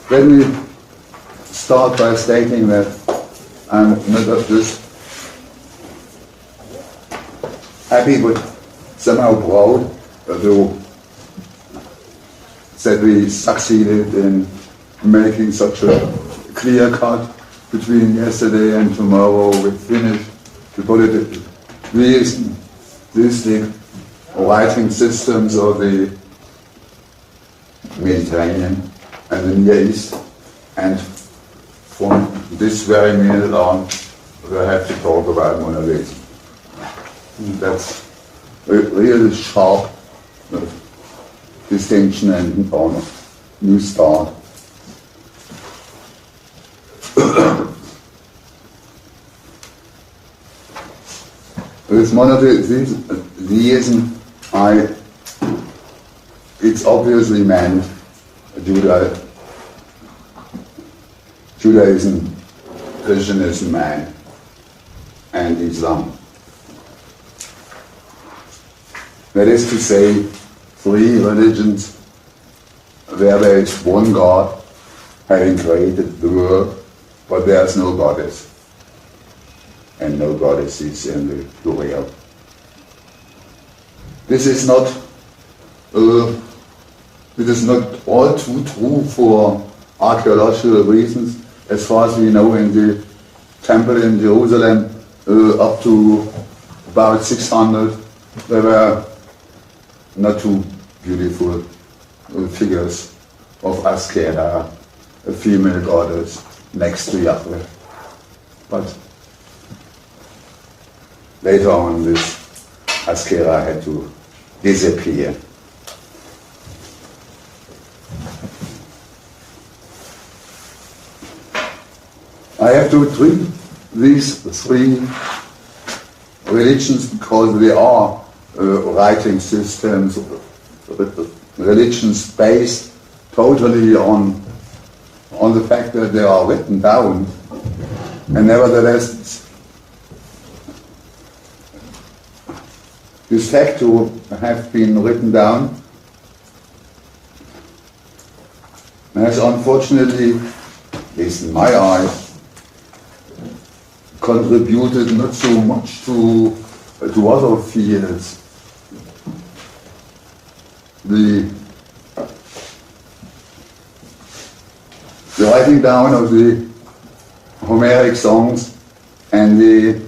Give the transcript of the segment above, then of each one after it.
Let me start by stating that I'm not just happy but somehow proud that we succeeded in making such a clear cut between yesterday and tomorrow. We finished the political theistic writing systems of the Mediterranean and the Near East, and from this very minute on we have to talk about monotheism. That's a really sharp distinction and new start. With monotheism, it's obviously meant Judaism, Christianism, and Islam. That is to say, three religions where there is one God having created the world, but there is no goddess, and no goddesses in the real. This is not all too true for archaeological reasons. As far as we know, in the temple in Jerusalem, up to about 600, there were not too beautiful figures of Askera, a female goddess next to Yahweh. But later on, this Askera had to disappear. I have to treat these three religions because they are writing systems, religions based totally on the fact that they are written down, and nevertheless this fact to have been written down has unfortunately, at least in my eyes, contributed not so much to other fields. The writing down of the Homeric songs and the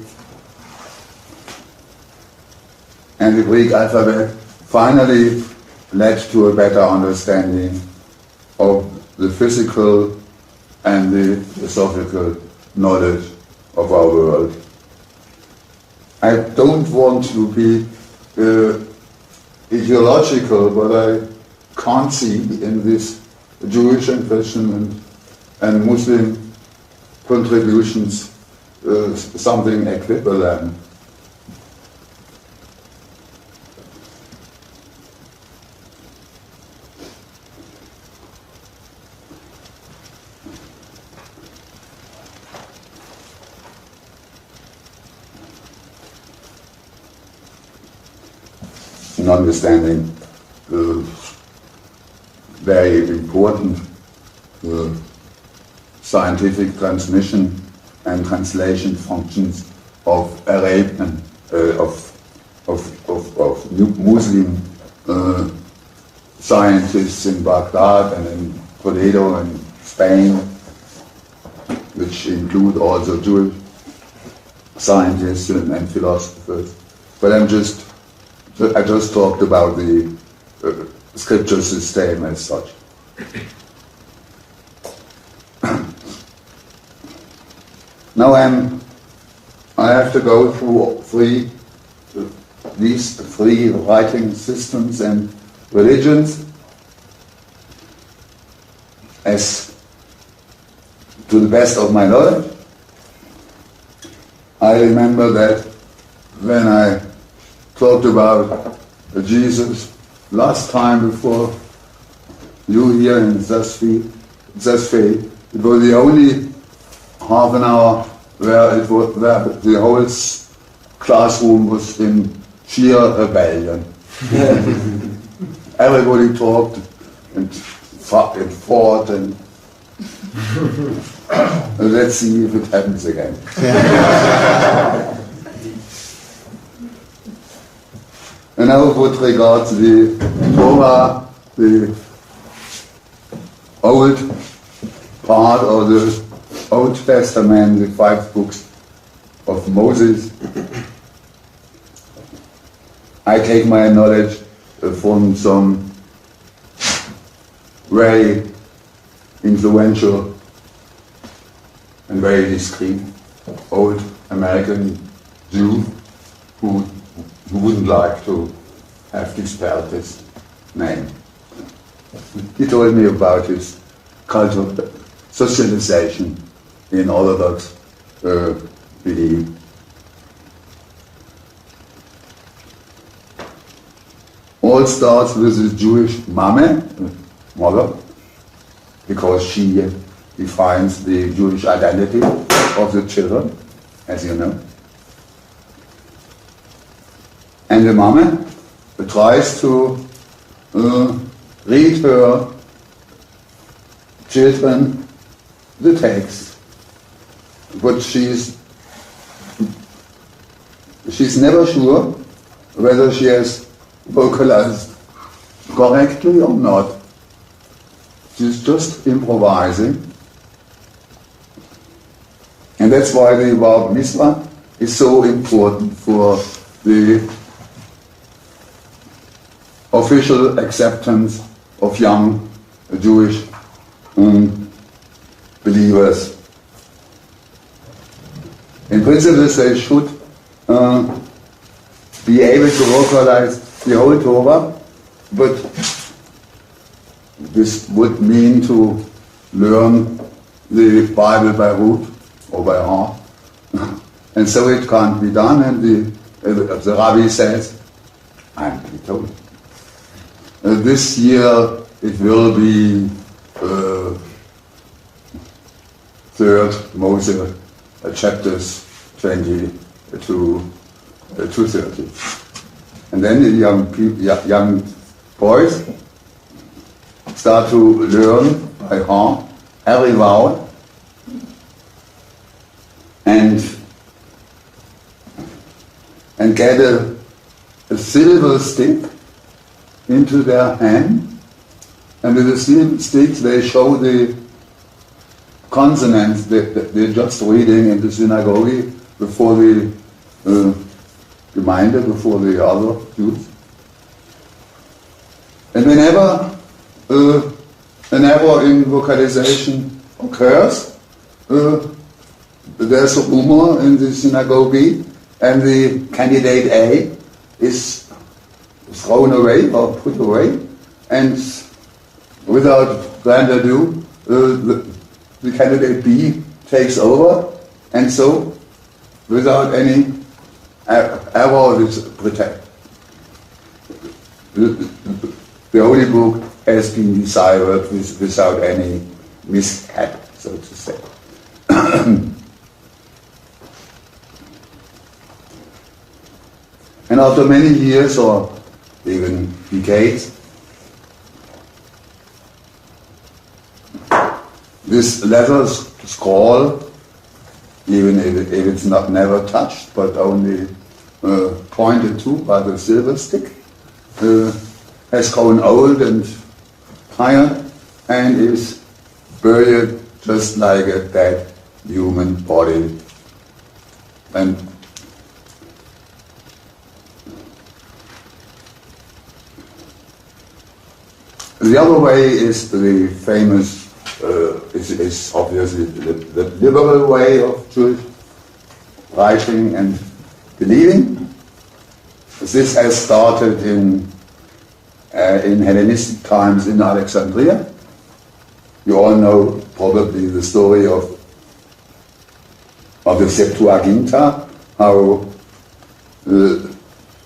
Greek alphabet finally led to a better understanding of the physical and the philosophical knowledge of our world. I don't want to be ideological, but I can't see in this Jewish and Christian and Muslim contributions something equivalent. Understanding very important scientific transmission and translation functions of Arabian of Muslim scientists in Baghdad and in Toledo and Spain, which include also Jewish scientists and philosophers. But I just talked about the scripture system as such. Now I have to go through these three writing systems and religions as to the best of my knowledge. I remember that when I talked about Jesus last time before you here in Saas-Fee, it was the only half an hour where the whole classroom was in sheer rebellion. Everybody talked and fought and Let's see if it happens again. And now with regard to the Torah, the old part of the Old Testament, the 5 books of Moses, I take my knowledge from some very influential and very discreet old American Jew who wouldn't like to have dispelled his name. He told me about his cultural socialization in Orthodox belief. All starts with the Jewish mother, because she defines the Jewish identity of the children, as you know. And the mama tries to read her children the text, but she's never sure whether she has vocalized correctly or not. She's just improvising. And that's why the Bar Mitzvah is so important for the official acceptance of young Jewish believers. In principle, they should be able to vocalize the whole Torah, but this would mean to learn the Bible by root or by heart, and so it can't be done. And the Rabbi says, I'm told, this year it will be third Moses chapters 20 to 30. And then the young boys start to learn by heart every vowel, and get a silver stick into their hand, and with the silver sticks they show the consonants that they're just reading in the synagogue before the Gemeinde, before the other Jews. And whenever in vocalization occurs, there's a rumor in the synagogue, and the candidate A is thrown away or put away, and without grand ado, the candidate B takes over, and so without any error is protected. The Holy Book has been deciphered without any mishap, so to say. And after many years or even decades, this letter scroll, even if it's not never touched but only pointed to by the silver stick, has grown old and tired and is buried just like a dead human body. And the other way is the famous, is obviously the liberal way of Jewish writing and believing. This has started in Hellenistic times in Alexandria. You all know probably the story of the Septuaginta, how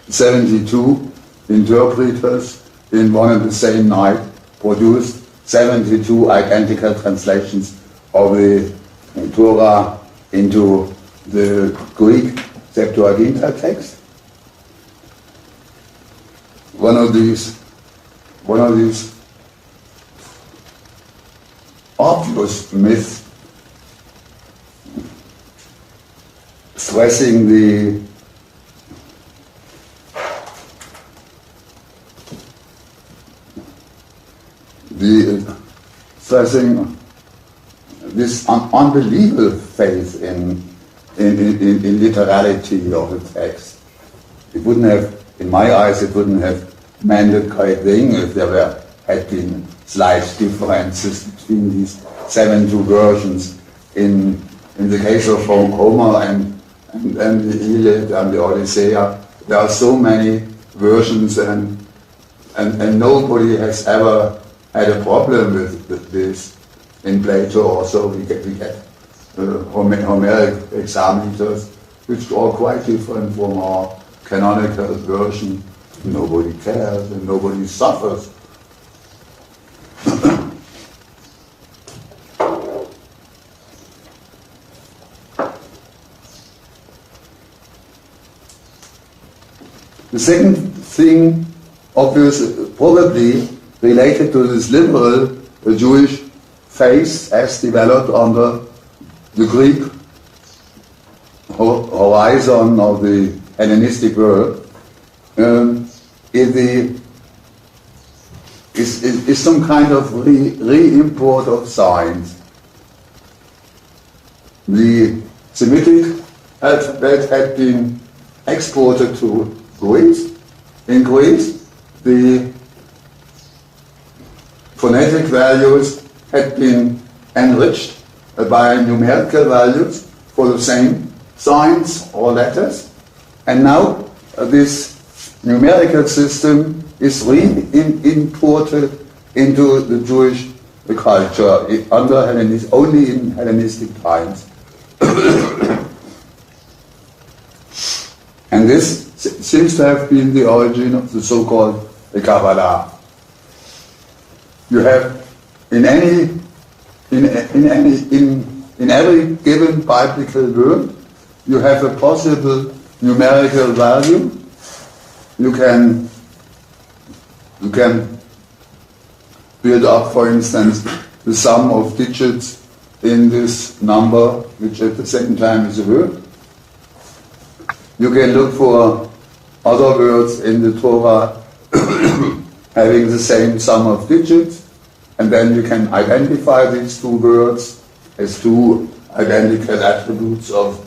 72 interpreters in one and the same night produced 72 identical translations of the Torah into the Greek Septuaginta text. One of these obvious myth stressing the stressing this unbelievable faith in literality of the text. It wouldn't have, in my eyes, it wouldn't have meant a great thing if there had been slight differences between these 72 versions. In the case of Homer and the Iliad and the Odyssey, there are so many versions, and nobody has ever had a problem with this. In Plato also we get Homeric hexameters, which are quite different from our canonical version. Nobody cares and nobody suffers. The second thing, obviously, probably related to this liberal Jewish faith as developed under the Greek horizon of the Hellenistic world, is some kind of re-import of science. The Semitic alphabet had been exported to Greece. In Greece, the phonetic values had been enriched by numerical values for the same signs or letters, and now this numerical system is re-imported into the Jewish culture under only in Hellenistic times. And this seems to have been the origin of the so-called Kabbalah. You have in every given biblical word, you have a possible numerical value. You can build up, for instance, the sum of digits in this number, which at the same time is a word. You can look for other words in the Torah having the same sum of digits, and then you can identify these two words as two identical attributes of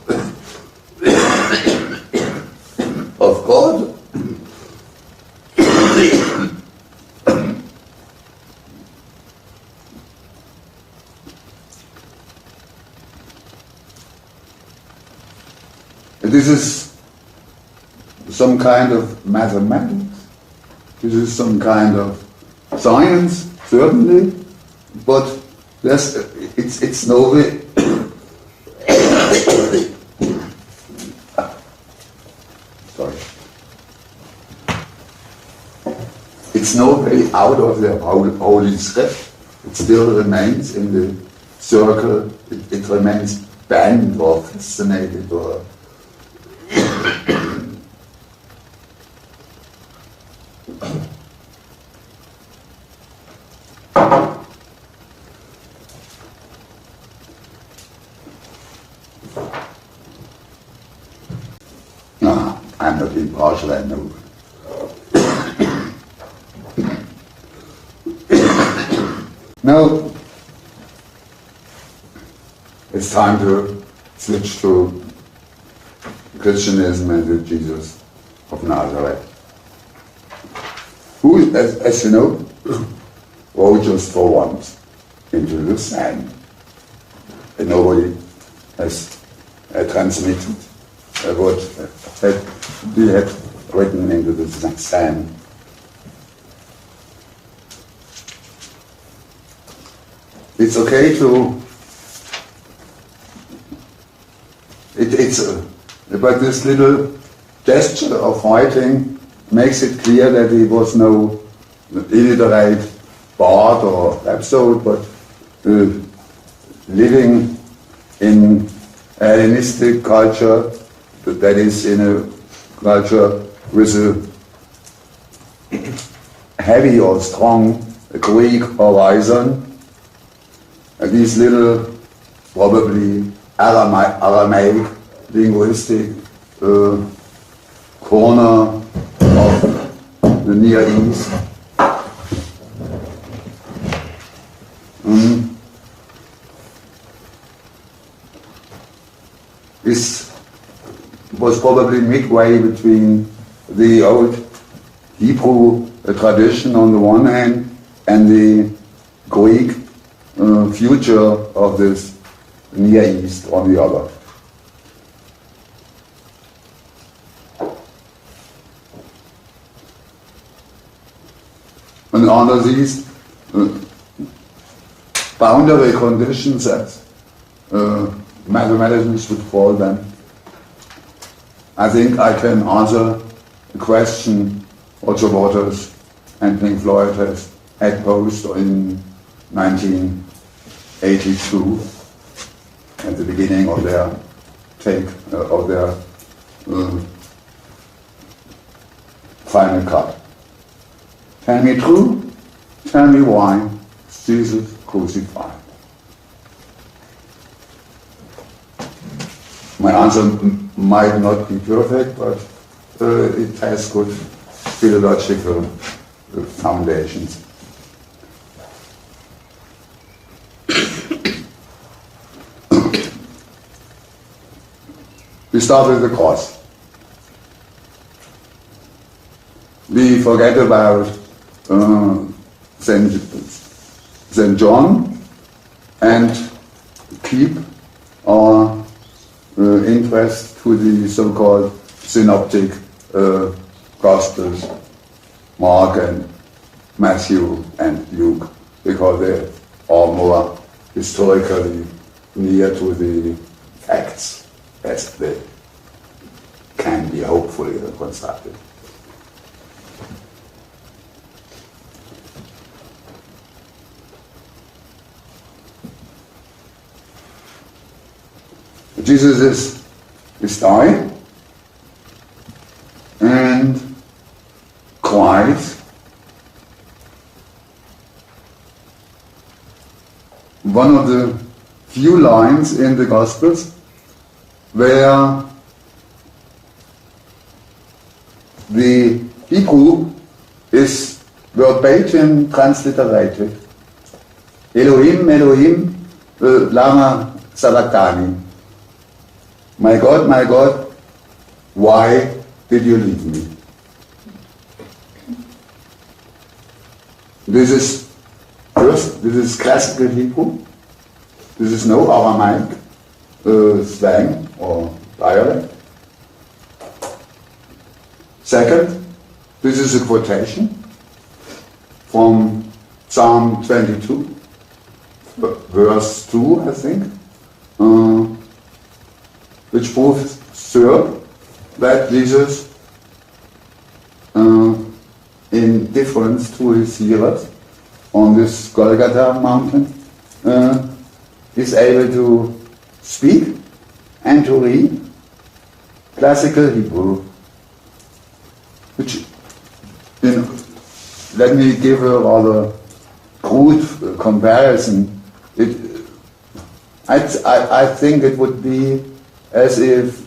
God. This is some kind of mathematics. This is some kind of science, certainly, but it's no way. Sorry. It's no way out of the Holy Script. It still remains in the circle. It remains banned or fascinated or. I'm not impartial, I know. Now, it's time to switch to Christianism and to Jesus of Nazareth, who, as you know, wrote just for once into the sand. And nobody has transmitted what he had written into the sand. It's okay to. But this little gesture of writing makes it clear that he was no illiterate bard or rhapsode, but living in a Hellenistic culture, that is, in a culture with a heavy or strong Greek horizon, These little, probably Aramaic linguistic corner of the Near East. This was probably midway between the old Hebrew tradition on the one hand and the Greek future of this Near East on the other. And under these boundary conditions that mathematicians would call them, I think I can answer the question Roger Waters and Pink Floyd had posed in 1982 at the beginning of their final cut. Tell me true, tell me why, Jesus crucified. My answer might not be perfect, but it has good philological foundations. We start with the cross. We forget about St. John and keep our interest to the so-called synoptic Gospels, Mark and Matthew and Luke, because they are more historically near to the facts as they can be hopefully reconstructed. Jesus is dying and cries. One of the few lines in the Gospels where the Hebrew is verbatim transliterated. Elohim, Elohim, lama sabachthani. My God, why did you leave me? This is classical Hebrew. This is no Aramaic slang or dialect. Second, this is a quotation from Psalm 22, verse 2, I think. Which proves, third, that Jesus, in difference to his hearers on this Golgotha mountain, is able to speak and to read classical Hebrew. Which, let me give a rather crude comparison. I think it would be as if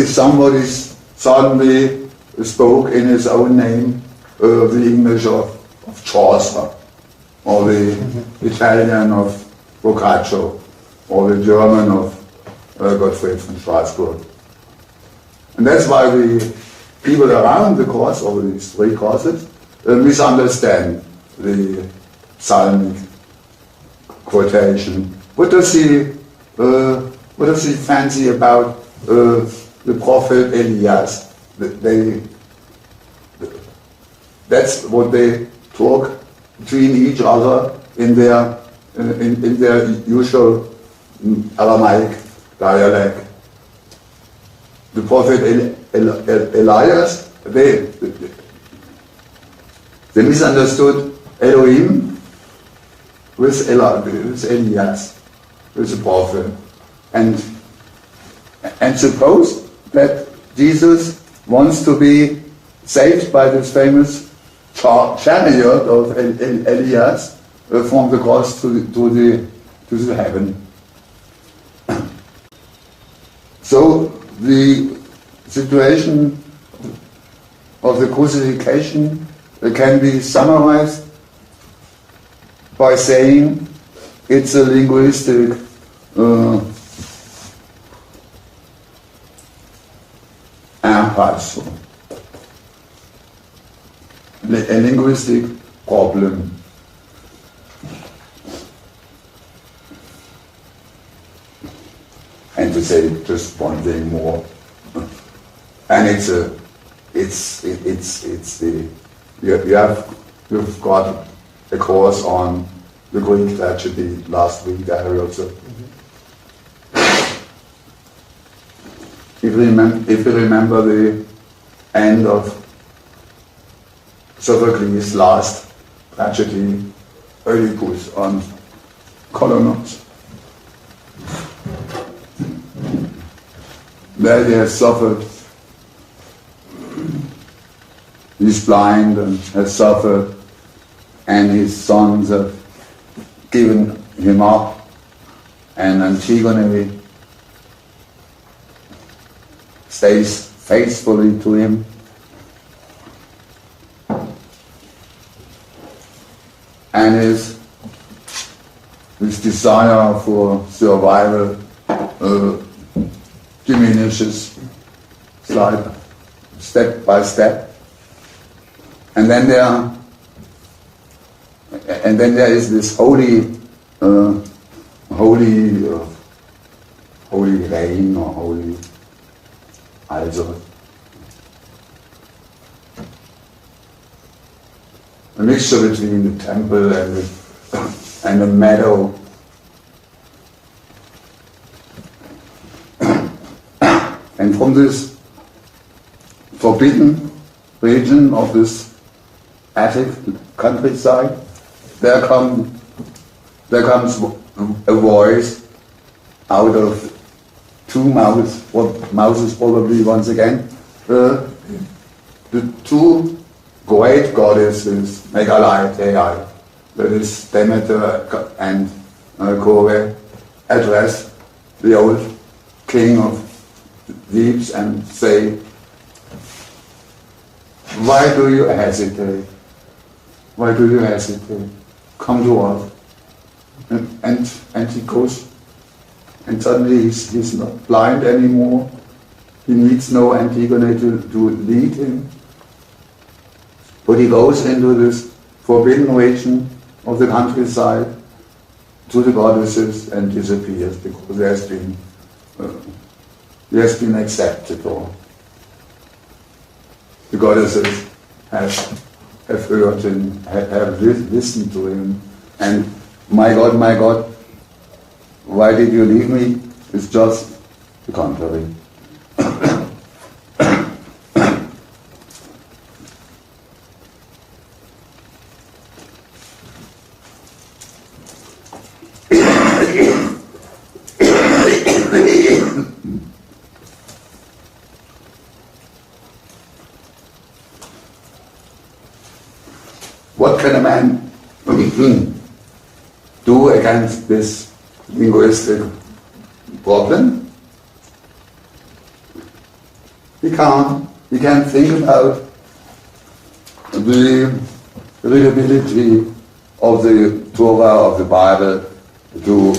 somebody suddenly spoke in his own name the English of Chaucer, or the Italian of Boccaccio, or the German of Gottfried von Strasbourg. And that's why the people around the course, over these three courses, misunderstand the psalmic quotation. What does he fancy about the prophet Elias? That's what they talk between each other in their usual Aramaic dialect. The prophet Elias, they misunderstood Elohim with Elias, with the prophet, and suppose that Jesus wants to be saved by this famous chariot of Elias from the cross to the heaven. So the situation of the crucifixion can be summarized by saying it's a linguistic impasse, a linguistic problem. And to say just one thing more, and you've got a course on the Greek tragedy last week, I heard also. If you remember the end of Sophocles' last tragedy, Oedipus on Colonus, there he has suffered, he's blind and has suffered, and his sons have given him up, and Antigone stays faithfully to him. And his desire for survival diminishes step by step. And then there is this holy rain or holy also. A mixture between the temple and the meadow. And from this forbidden region of this Attic countryside, there comes a voice out of two mouses probably once again. The two great goddesses, Megalaithei, that is Demeter and Kore, address the old king of Thebes and say, why do you hesitate? Why do you hesitate? Come to us. And he goes, and suddenly he's not blind anymore. He needs no Antigone to lead him. But he goes into this forbidden region of the countryside to the goddesses and disappears because he has been accepted, or the goddesses have heard him, have listened to him, and my God, why did you leave me? It's just the contrary. What can a man do against this linguistic problem? He can think about the readability of the Torah, of the Bible, to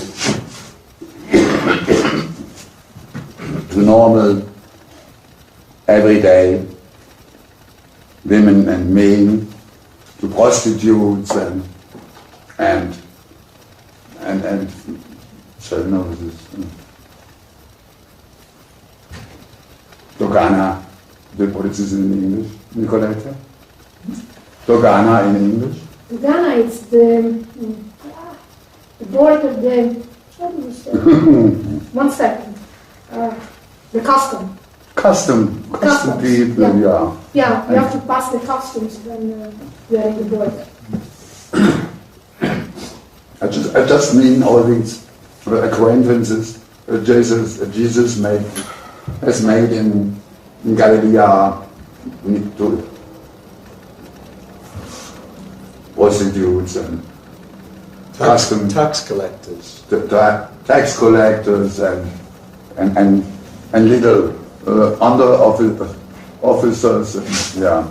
normal, everyday women and men, to prostitutes and so no, this is Dogana, what is this in English, Nicoletta? Dogana in English? Dogana, it's the board of the, what do you say? 1 second. The custom. Custom people, yeah. Yeah, you have to pass the customs when you are in the board. I just mean all these acquaintances Jesus has made in Galilee prostitutes and tax collectors. Tax collectors and little under officers. And, yeah.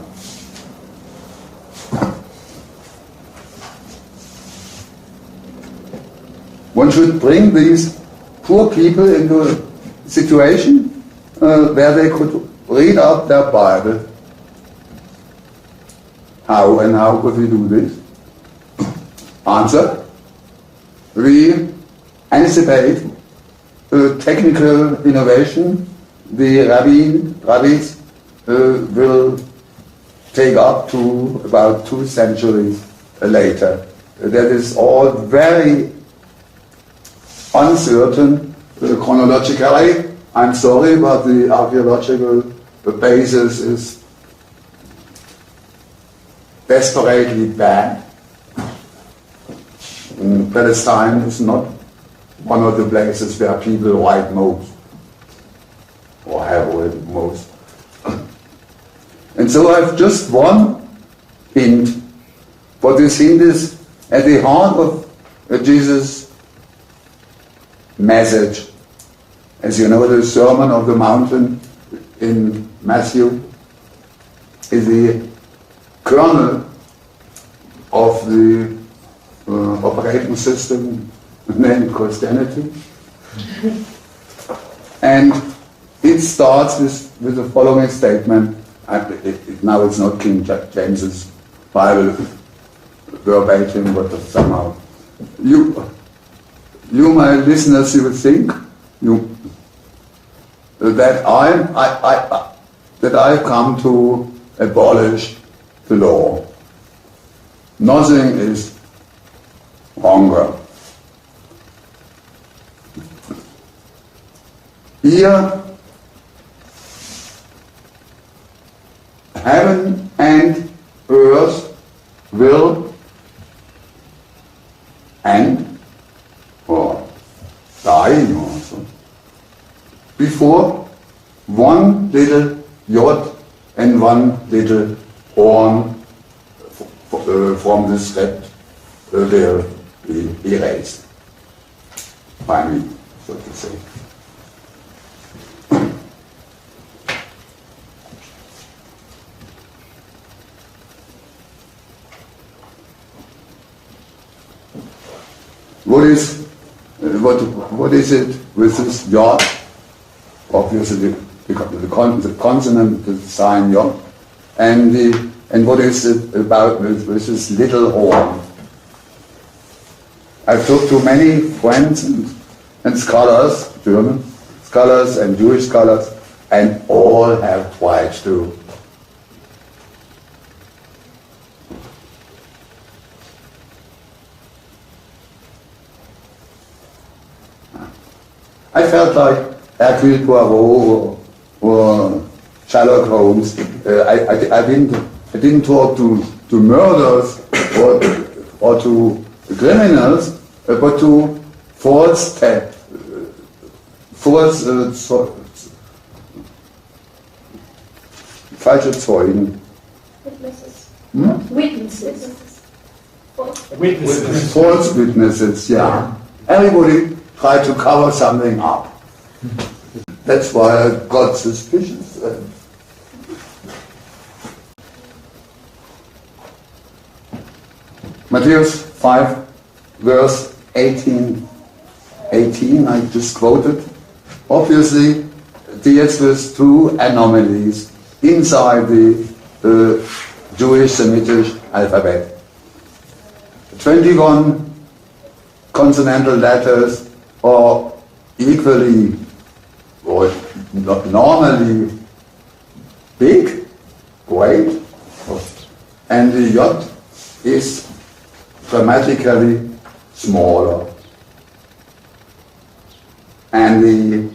One should bring these poor people into a situation where they could read out their Bible. How and how could we do this? Answer: we anticipate technical innovation the rabbis will take up to about 2 centuries later. That is all very uncertain chronologically. I'm sorry, but the archaeological basis is desperately bad. Palestine is not one of the places where people write most, or have written most. And so I have just one hint, but this hint is at the heart of Jesus' message. As you know, the Sermon on the Mountain in Matthew is the kernel of the operating system named Christianity. And it starts with the following statement. Now it's not King James's Bible verbatim, but somehow. You my listeners, you will think that I've come to abolish the law. Nothing is longer. Here, heaven and earth will end, or die also, before one little jot and one little horn from the script will be erased by me, so to say. What is it with this yacht? Obviously, the consonant, the sign yacht, and what is it about with this little horn? I've talked to many friends and scholars, German scholars and Jewish scholars, and all have tried to I felt like Hercule Poirot or Sherlock Holmes. I didn't talk to murderers or to criminals, but to false falsche Zeugen. Witnesses. Witnesses. False witnesses, yeah. Everybody tried to cover something up. That's why I got suspicious. Matthew 5, verse 18, I just quoted, obviously deals with two anomalies inside the Jewish Semitic alphabet. 21 consonantal letters are equally or normally big, great, and the yod is grammatically smaller. And the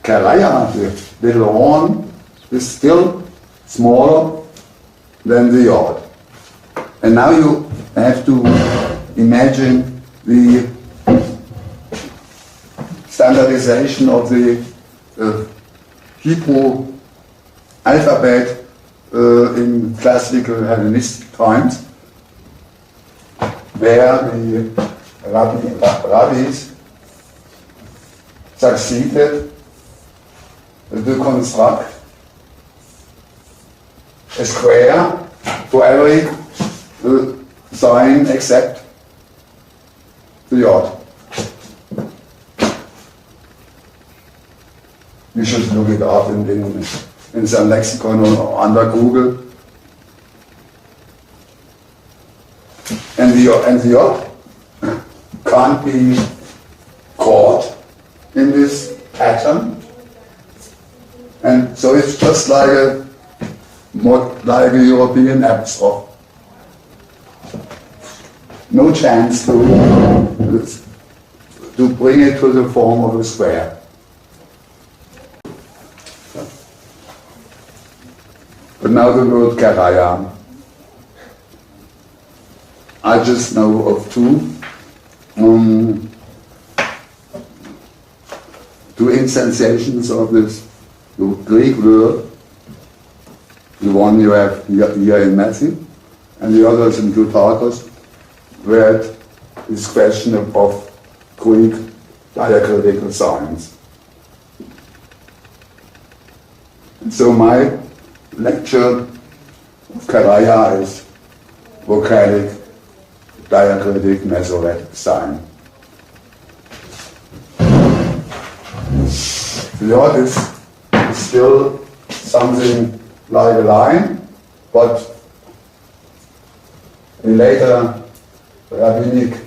karaya, the little horn, is still smaller than the yod. And now you have to imagine the standardization of the Hebrew alphabet in classical Hellenistic times. where the rabbis succeeded to construct a square for every sign except the yod. You should look it up in some lexicon or under Google. And the yod can't be caught in this pattern. And so it's just like a European apostrophe. No chance to bring it to the form of a square. But now the word karaya. I just know of two instantiations of this Greek word. The one you have here in Matthew, and the others in Plutarchus, where it is question of Greek diacritical signs. And so my lecture of karaya is vocalic diacritic mesoretic sign. The yod is still something like a line, but in later rabbinic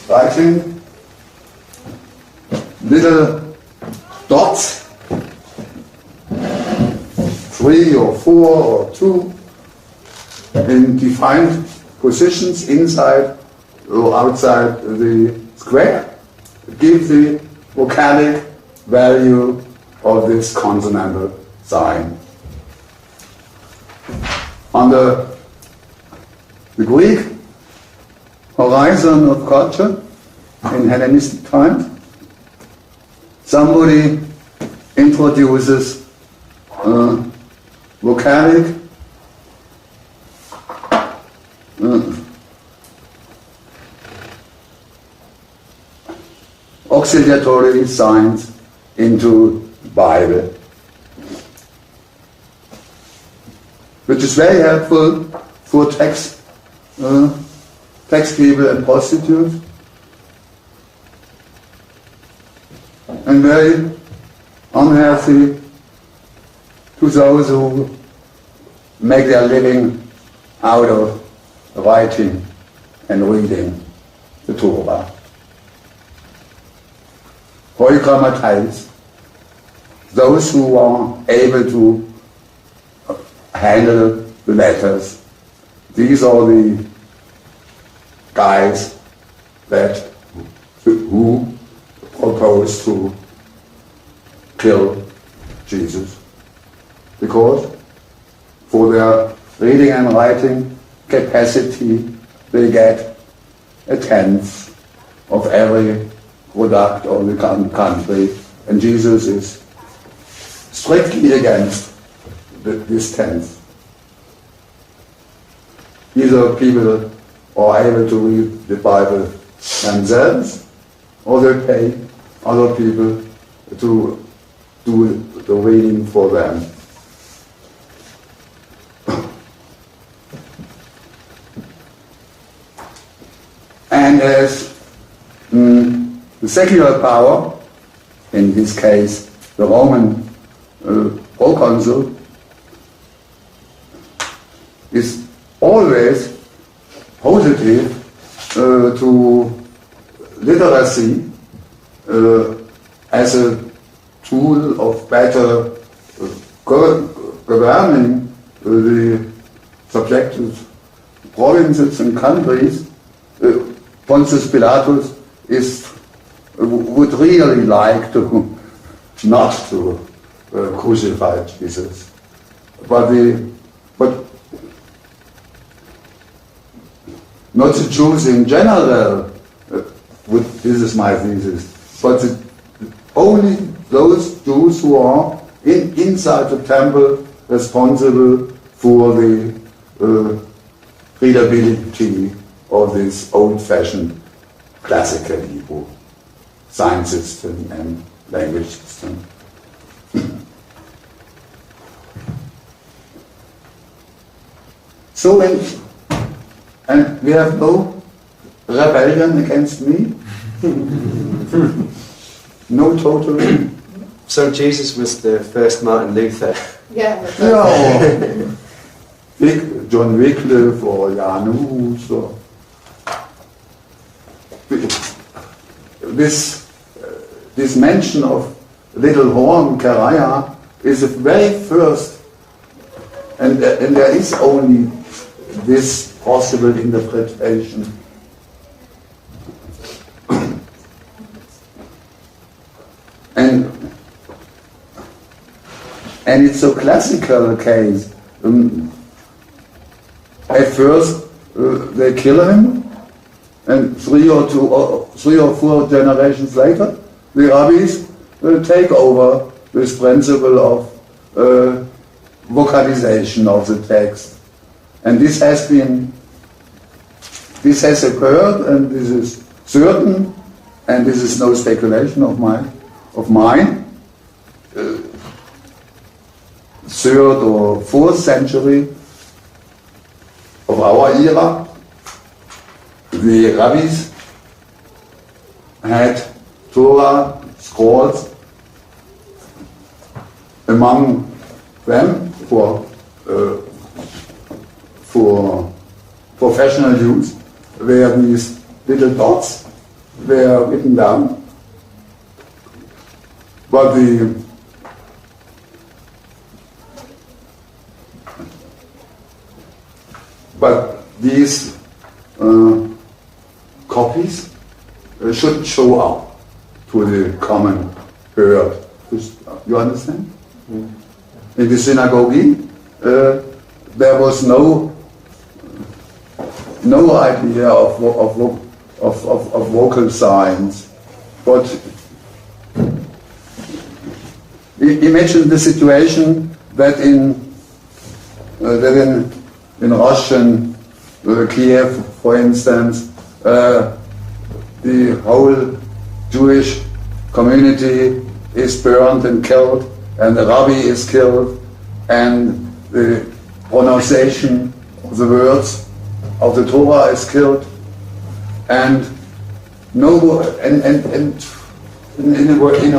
writing, little dots, 3 or 4 or 2, in defined positions inside or outside the square, give the vocalic value of this consonantal sign. Under the Greek horizon of culture in Hellenistic times, somebody introduces vocalic auxiliary signs into the Bible, which is very helpful for tax people and prostitutes, and very unhealthy to those who make their living out of writing and reading the Torah. Vollgrammatized, those who are able to handle the letters. These are the guys who proposed to kill Jesus, because for their reading and writing capacity they get 1/10 of every product of the country, and Jesus is strictly against this 1/10. Either people are able to read the Bible themselves, or they pay other people to do the reading for them. And as the secular power, in this case the Roman proconsul, is always positive to literacy as a tool of better governing the subjected provinces and countries. Pontius Pilatus would really like not to crucify Jesus, but not the Jews in general. This is my thesis, but only those Jews who are inside the temple responsible for the readability of this old-fashioned classical Hebrew sign system and language system. So and we have no rebellion against me, no total. So Jesus was the first Martin Luther. Yeah. Yeah, John Wycliffe or Janus or this mention of little horn Karaya is the very first, and there is only this possible interpretation. And it's a classical case. At first they kill him, and 3 or 4 generations later, the rabbis take over this principle of vocalization of the text. And this has occurred, and this is certain, and this is no speculation of mine. 3rd or 4th century of our era, the rabbis had Torah scrolls among them for professional use, where these little dots were written down. But these copies should show up to the common herd. You understand? Mm. In the synagogue, there was no idea of vocal signs, but imagine the situation that in Russian Kiev, for instance, the whole Jewish community is burned and killed, and the rabbi is killed, and the pronunciation of the words of the Torah is killed, and in a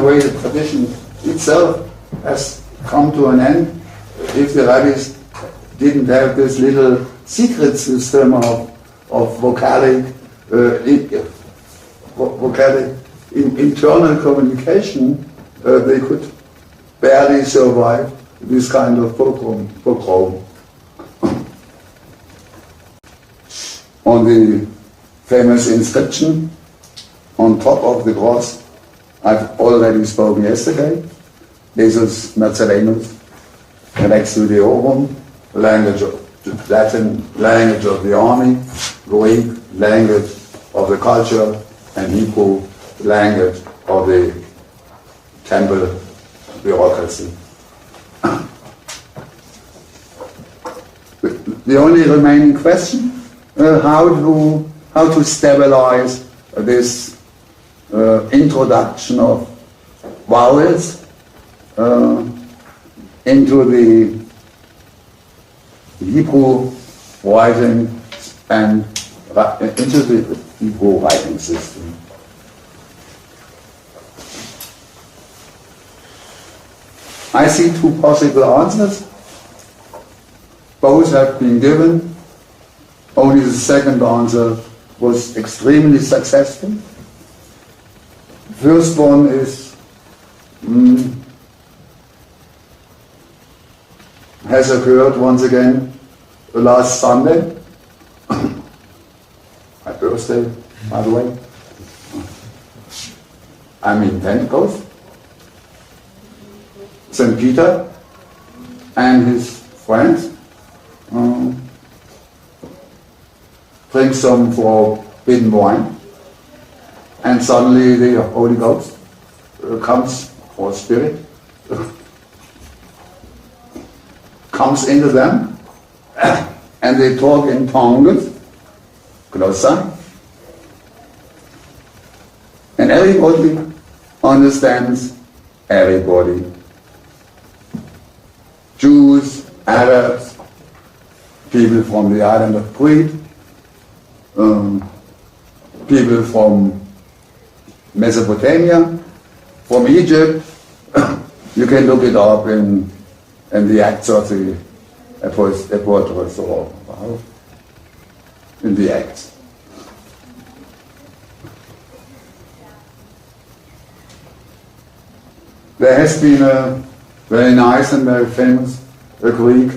way the tradition itself has come to an end if the rabbis didn't have this little secret system of vocalic internal communication. They could barely survive this kind of pogrom. On the famous inscription on top of the cross, I've already spoken yesterday, Jesus Nazarenus, next to the Orum, language of Latin, language of the army, Greek, language of the culture, and Hebrew, language of the temple bureaucracy. The only remaining question, how to stabilize this introduction of vowels into the Hebrew writing and into the Hebrew writing system. I see 2 possible answers. Both have been given. Only the second answer was extremely successful. The first one is has occurred once again last Sunday, my birthday, by the way. I'm in Pentecost. St. Peter and his friends drink some forbidden wine, and suddenly the Holy Ghost comes, or Spirit, comes into them, and they talk in tongues, glossa, and everybody understands everybody. Jews, Arabs, people from the island of Crete, people from Mesopotamia, from Egypt. You can look it up in the Acts of the Apostles, or in the Acts. There has been a very nice and very famous Greek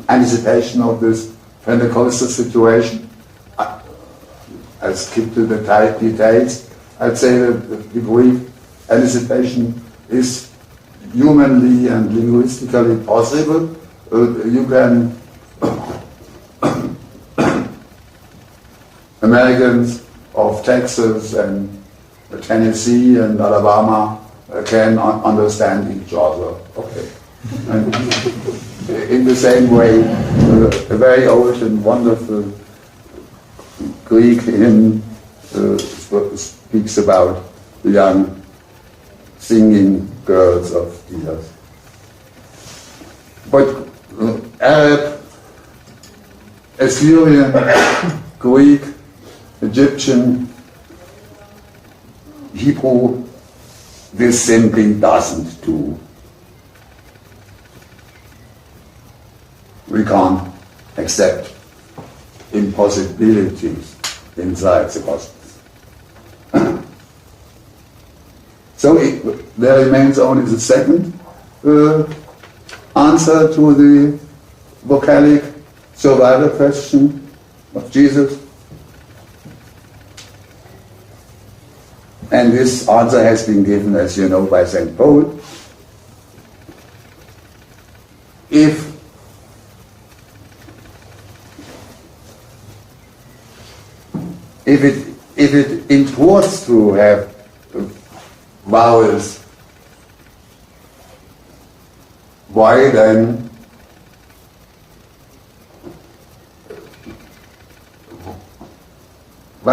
anticipation of this Pentecostal situation. I'll skip to the details. I'd say that the Greek anticipation is humanly and linguistically possible. You can Americans of Texas and Tennessee and Alabama can understand each other. Okay. And in the same way, a very old and wonderful Greek hymn speaks about the young singing girls of Eos. But Arab, Assyrian, Greek, Egyptian, Hebrew, this simply doesn't do. We can't accept impossibilities inside the cosmos. So there remains only the second answer to the vocalic survival question of Jesus. And this answer has been given, as you know, by St. Paul. If it imports to have vowels, why then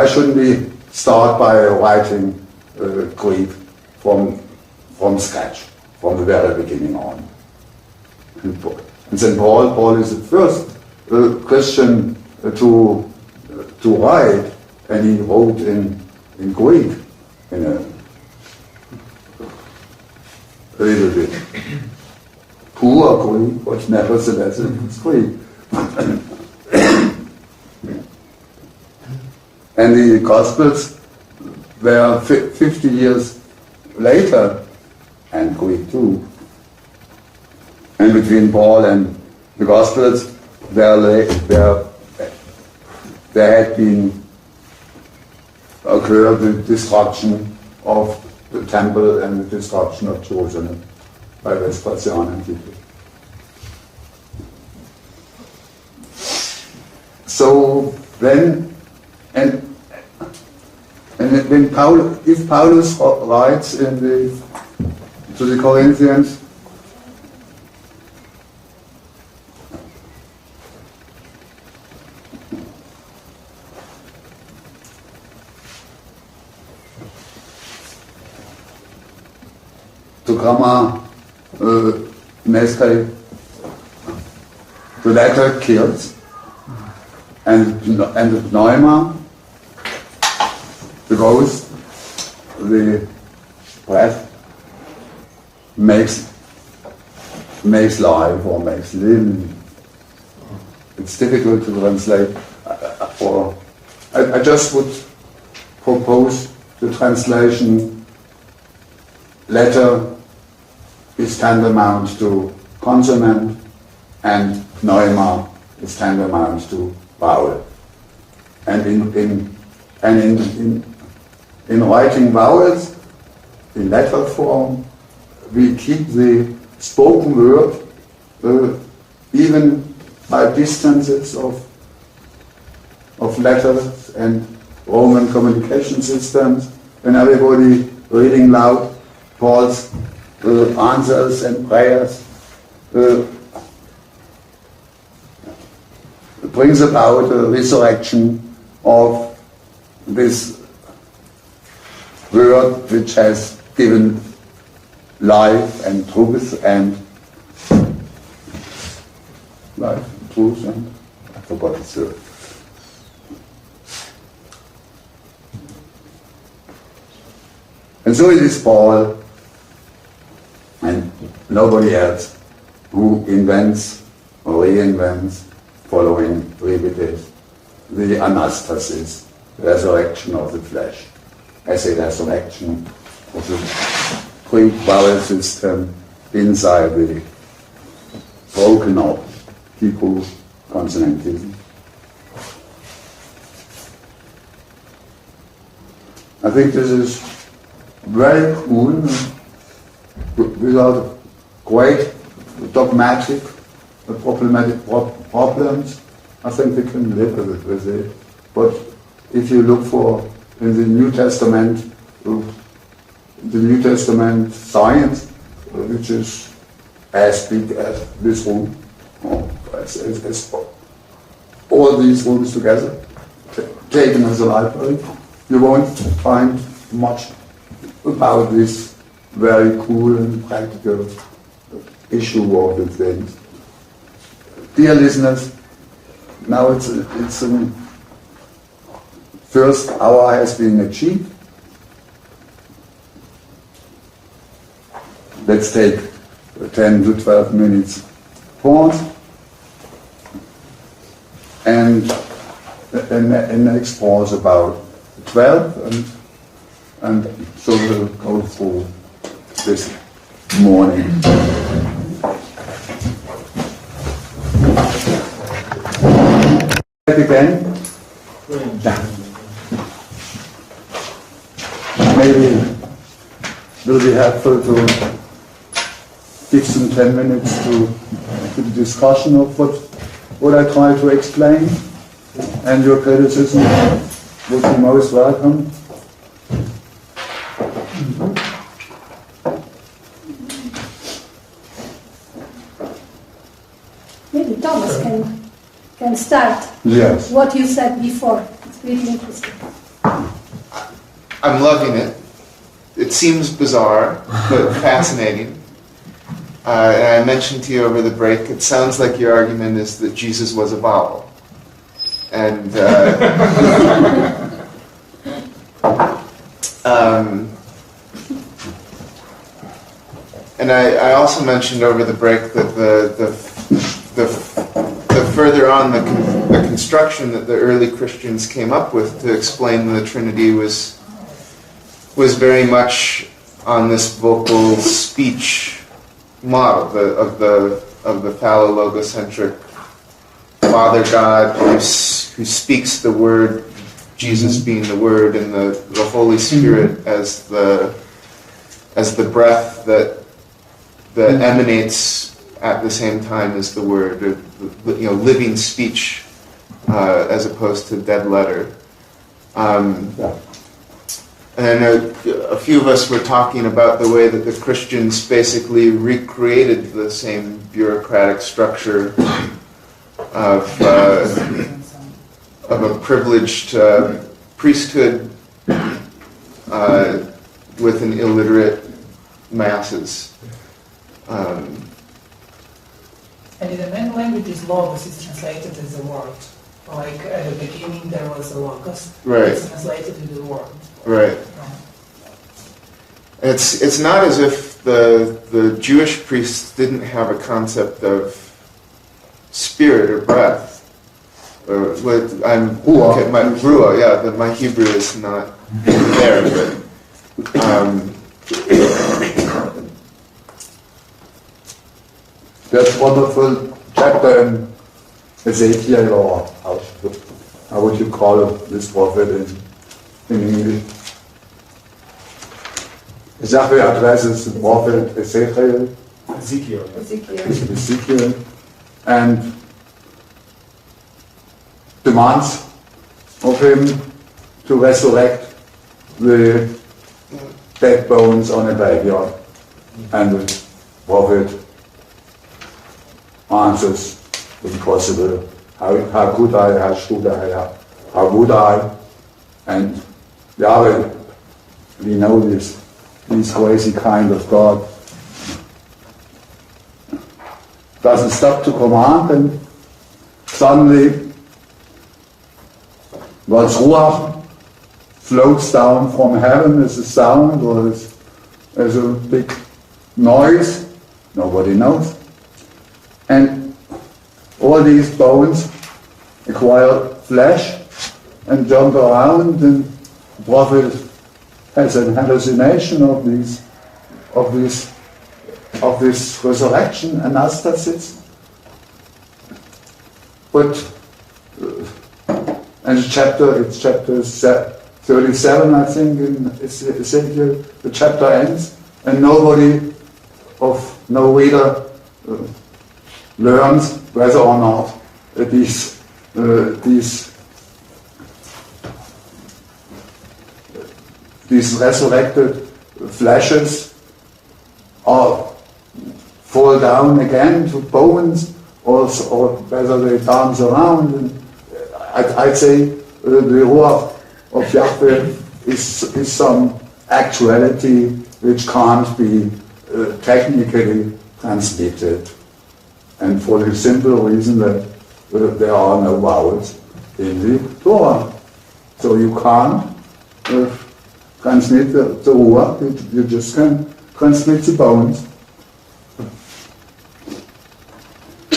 shouldn't we start by writing Greek from scratch, from the very beginning on? And St. Paul is the first Christian to write, and he wrote in Greek, in a little bit poor Greek, but nevertheless it's Greek. And the Gospels were 50 years later, and Greek too. And between Paul and the Gospels, there had been occurred the destruction of the temple and the destruction of Jerusalem by Vespasian and Titus. So then, if Paulus writes to the Corinthians, to Gamma Mestre, the latter kills, and the Pneuma, the ghost, the breath, makes life or makes living. It's difficult to translate. I just would propose the translation: letter is tantamount to consonant, and pneuma is tantamount to vowel. And in writing vowels in letter form, we keep the spoken word even by distances of letters and Roman communication systems. When everybody reading loud Paul's answers and prayers brings about a resurrection of this word which has given life and truth and life, truth and I forgot the word. And so it is Paul and nobody else who invents or reinvents following Friedrich the anastasis, resurrection of the flesh, as a resurrection of the Greek vowel system inside the broken up Hebrew consonantism. I think this is very cool, without great dogmatic, problematic problems. I think we can live with it. But if you look for in the New Testament science, which is as big as this room, or as all these rooms together, taken as a library, you won't find much about this very cool and practical issue of the things. Dear listeners, now it's first hour has been achieved. Let's take 10 to 12 minutes pause and next pause about 12 and so we'll go through this morning. Again, maybe it will be helpful to give some 10 minutes to the discussion of what I try to explain, and your criticism would be most welcome. Maybe Thomas can start. Yes. What you said before. It's really interesting. I'm loving it. It seems bizarre, but fascinating. And I mentioned to you over the break, it sounds like your argument is that Jesus was a vowel. And and I also mentioned over the break that the further on the construction that the early Christians came up with to explain the Trinity was very much on this vocal speech model of the phallo-logocentric Father God who speaks the Word, Jesus being the Word, and the Holy Spirit as the breath that emanates at the same time as the Word, living speech as opposed to dead letter. And a few of us were talking about the way that the Christians basically recreated the same bureaucratic structure of a privileged priesthood with an illiterate masses. And in the main languages, logos is translated as a word. Like at the beginning there was a logos. Right. It's translated as a word. Right. It's not as if the Jewish priests didn't have a concept of spirit or breath. Ruah, yeah. My Hebrew is not there, but. There's a wonderful chapter in Ezekiel, or how would you call it, this prophet in English? Yahweh addresses the prophet Ezekiel, and demands of him to resurrect the dead bones on a graveyard, and the prophet answers, impossible. How could I, how should I, how would I? And we know this crazy kind of God doesn't stop to command, and suddenly God's Ruach floats down from heaven as a sound or as a big noise, nobody knows. And all these bones acquire flesh and jump around, and the prophet has an hallucination of this resurrection, anastasis. But and it's chapter 37, I think, in Ezekiel, the chapter ends, and no reader learns whether or not these resurrected fleshes fall down again to bones, or whether they dance around. And I'd say the Ruach of Yahweh is some actuality which can't be technically transmitted, and for the simple reason that there are no vowels in the Torah. So you can't transmit the Ruach, you just can transmit the bones.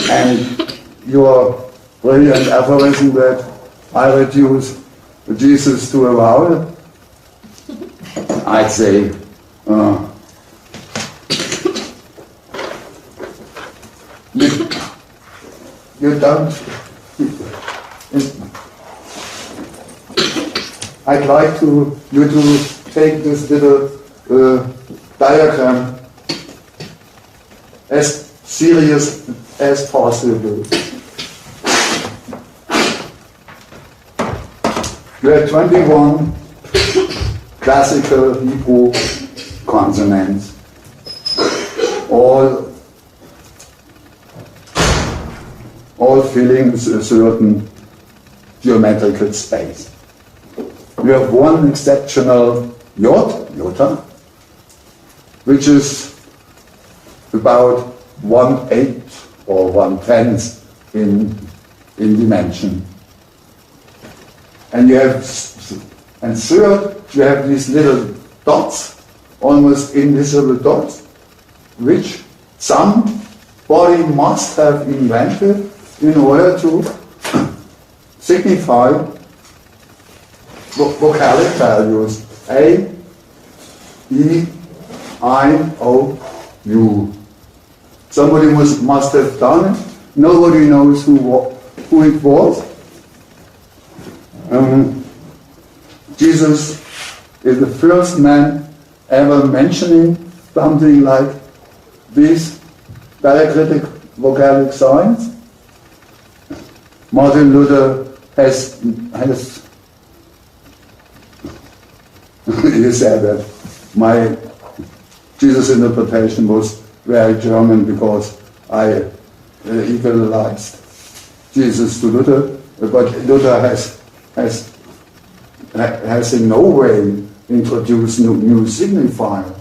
And your brilliant aphorism that I reduce Jesus to a vowel, I'd say you don't. I'd like you to take this little diagram as serious as possible. You have 21 classical Hebrew consonants, all filling a certain geometrical space. You have one exceptional iota, which is about 1/8 or 1/10 in dimension. And third, you have these little dots, almost invisible dots, which somebody must have invented in order to signify vocalic values: A, E, I, O, U. Somebody must have done it. Nobody knows who it was. Jesus is the first man ever mentioning something like these diacritic vocalic signs. Martin Luther has he said that my Jesus interpretation was very German because I equalized Jesus to Luther, but Luther has in no way introduced new signifiers.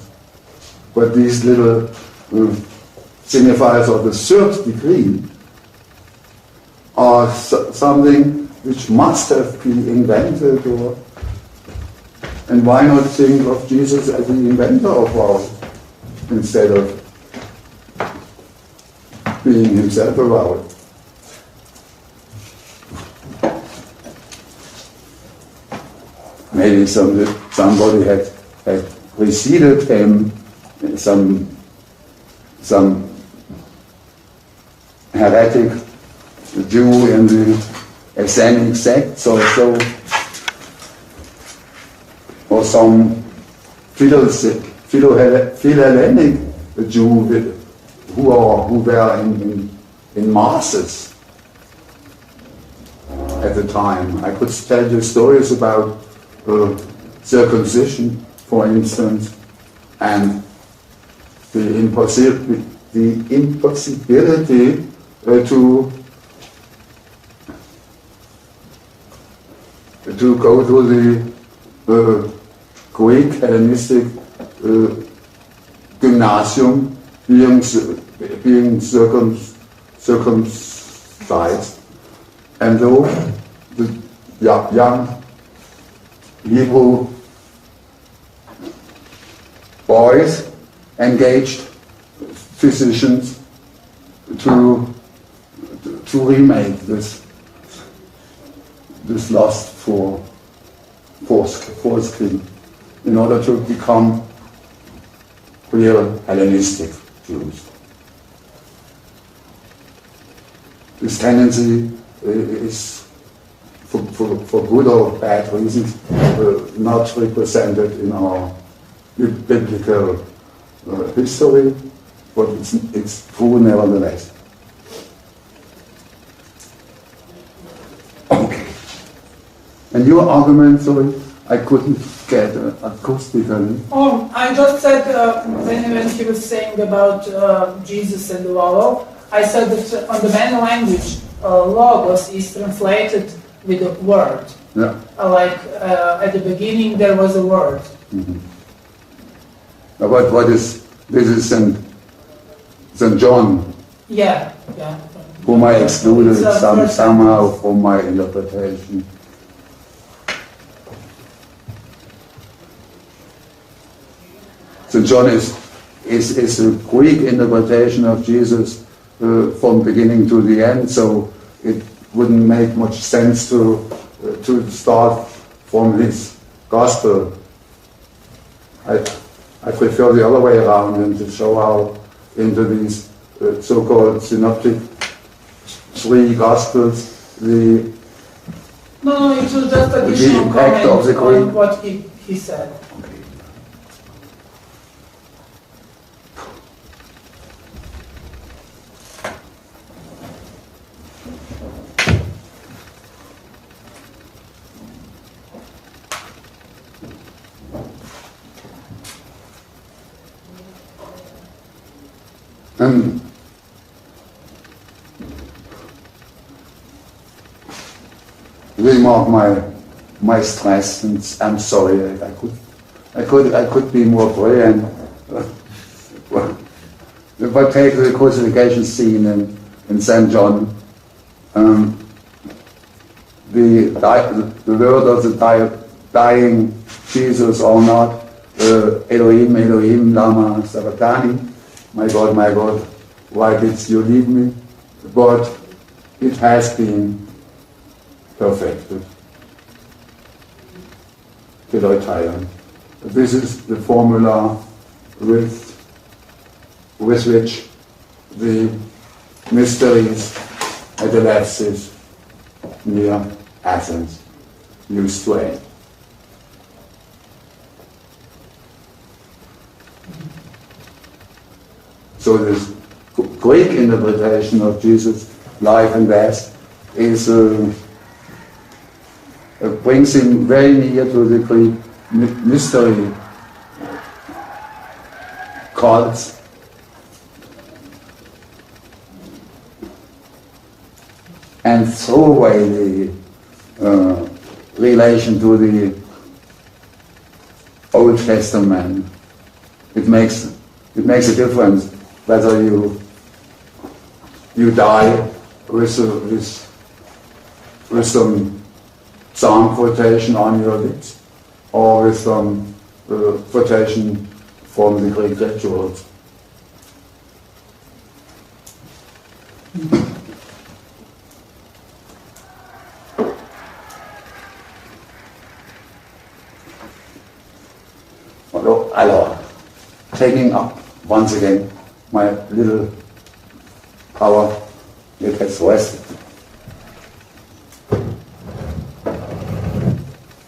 But these little signifiers of the third degree are something which must have been invented, and why not think of Jesus as the inventor of vowels instead of being himself a vowel? Maybe somebody had preceded him, some heretic Jew in the Essenic sects or so, or some Philhellenic Jew who were in masses at the time. I could tell you stories about circumcision, for instance, and the impossibility to go to the Greek Hellenistic gymnasium, being circumcised, and though the young Hebrew boys engaged physicians to remake this lust for foreskin in order to become real Hellenistic Jews. This tendency is, for good or bad reasons, not represented in our biblical history, but it's true nevertheless. Okay. And your argument, sorry, I couldn't get acoustically. Oh, I just said when he was saying about Jesus and the law, I said that on the main language, logos is translated with a word. Yeah. Like at the beginning there was a word. Mm-hmm. But what is this? Is St. John? Yeah. Whom I excluded somehow from my interpretation. St. John is a Greek interpretation of Jesus from beginning to the end, so it wouldn't make much sense to start from his gospel. I prefer the other way around and to show how into these so-called synoptic three gospels No, it was just additional impact of the comment on what he said. And remark my stress, and I'm sorry. I could be more brilliant. If I take the crucifixion scene in St. John, the word of the dying Jesus or not, Elohim, Elohim, lama sabachthani, my God, why did you leave me? But it has been perfected. Philosophia. This is the formula with which the mysteries at the Lepsis near Athens used to end. So this Greek interpretation of Jesus' life and death is brings him very near to the Greek mystery cults. And throw away the relation to the Old Testament. It makes a difference whether you die with some psalm quotation on your lips, or with some quotation from the Greek rituals. Alors, taking up once again my little power, it has rested.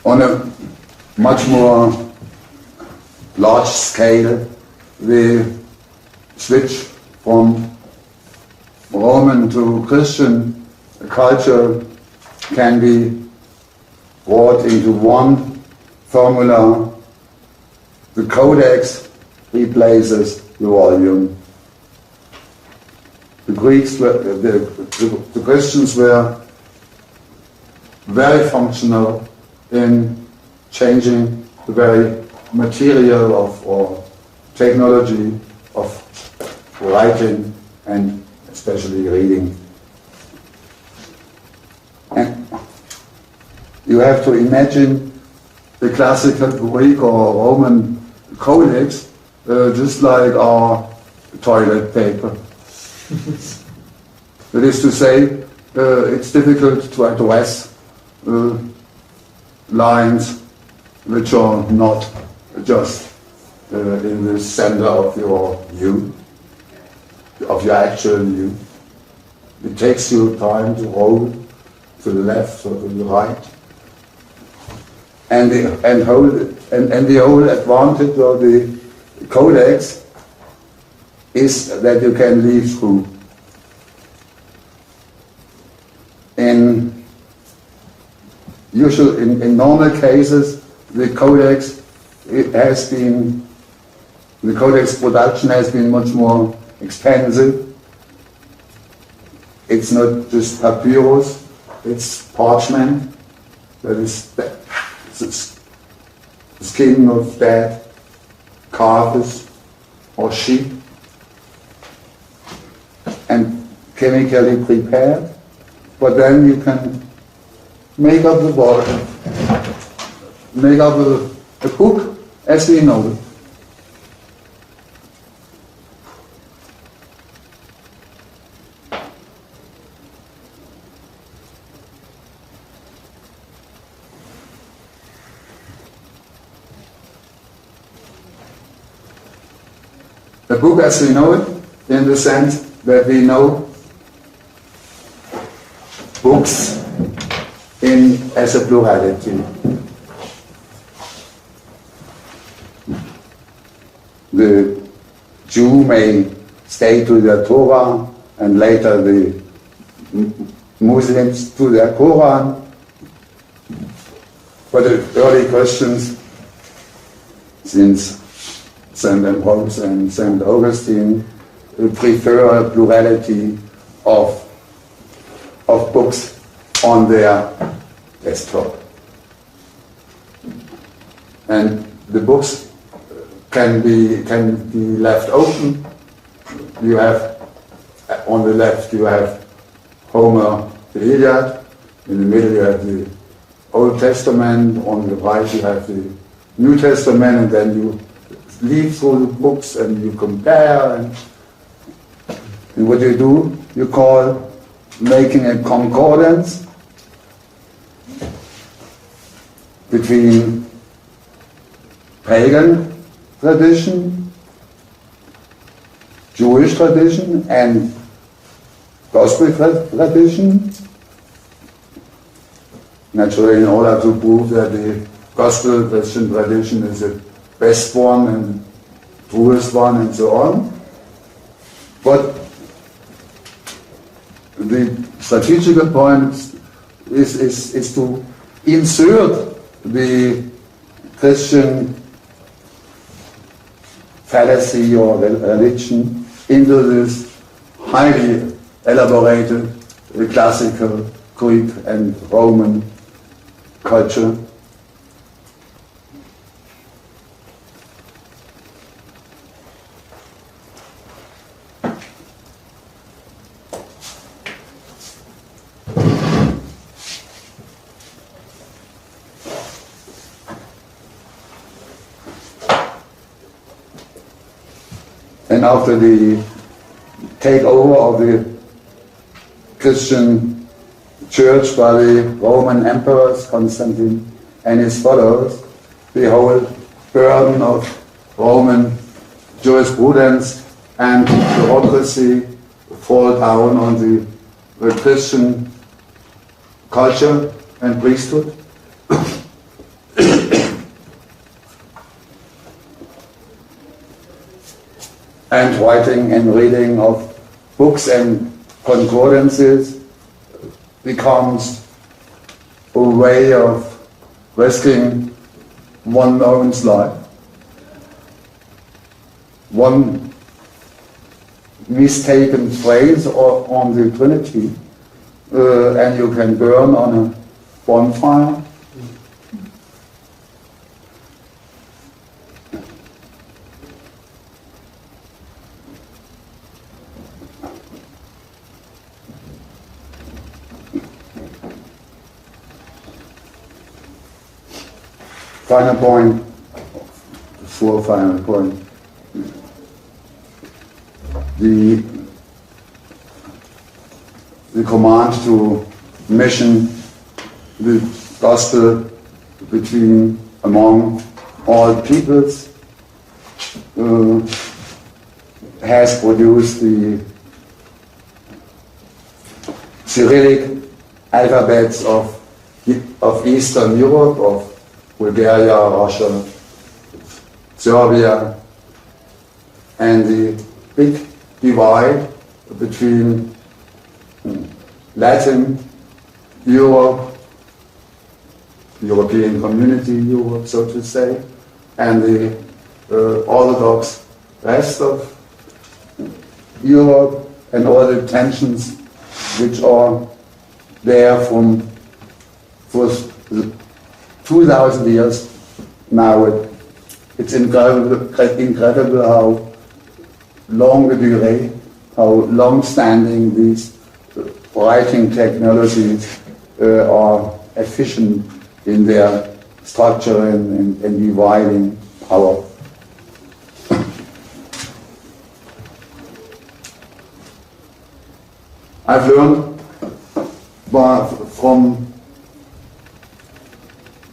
On a much more large scale, the switch from Roman to Christian culture can be brought into one formula. The codex replaces the volume. The Greeks were, the Christians were very functional in changing the very material of or technology of writing and especially reading. And you have to imagine the classical Greek or Roman codex just like our toilet paper. That is to say, it's difficult to address lines which are not just in the center of your view, of your actual view. It takes you time to roll to the left or to the right. And the whole advantage of the codex is that you can leaf through. In normal cases, the codex production has been much more expensive. It's not just papyrus, it's parchment, that is the skin of dead carcass or sheep, and chemically prepared. But then you can make up the bottle, make up a book as we know it. A book as we know it, in the sense that we know books as a plurality. The Jew may stay to their Torah and later the Muslims to their Quran, but the early Christians, since St. Ambrose and St. Augustine, prefer a plurality of books on their desktop. And the books can be left open. You have, on the left you have Homer, the Iliad, in the middle you have the Old Testament, on the right you have the New Testament, and then you leaf through the books and you compare, and what you do, you call making a concordance between pagan tradition, Jewish tradition, and gospel tradition. Naturally, in order to prove that the gospel Christian tradition is the best one and truest one and so on. But the strategical point is to insert the Christian fallacy or religion into this highly elaborated classical Greek and Roman culture. And after the takeover of the Christian church by the Roman emperors, Constantine and his followers, the whole burden of Roman jurisprudence and bureaucracy fall down on the Christian culture and priesthood. And writing and reading of books and concordances becomes a way of risking one's own life. One mistaken phrase on the Trinity, and you can burn on a bonfire. final point, four final point. The command to mission the gospel among all peoples has produced the Cyrillic alphabets of Eastern Europe, of Bulgaria, Russia, Serbia, and the big divide between Latin Europe, European Community Europe, so to say, and the Orthodox rest of Europe, and all the tensions which are there for 2,000 years now. It's incredible how longue durée, how long-standing these writing technologies are efficient in their structure and dividing power. I've learned from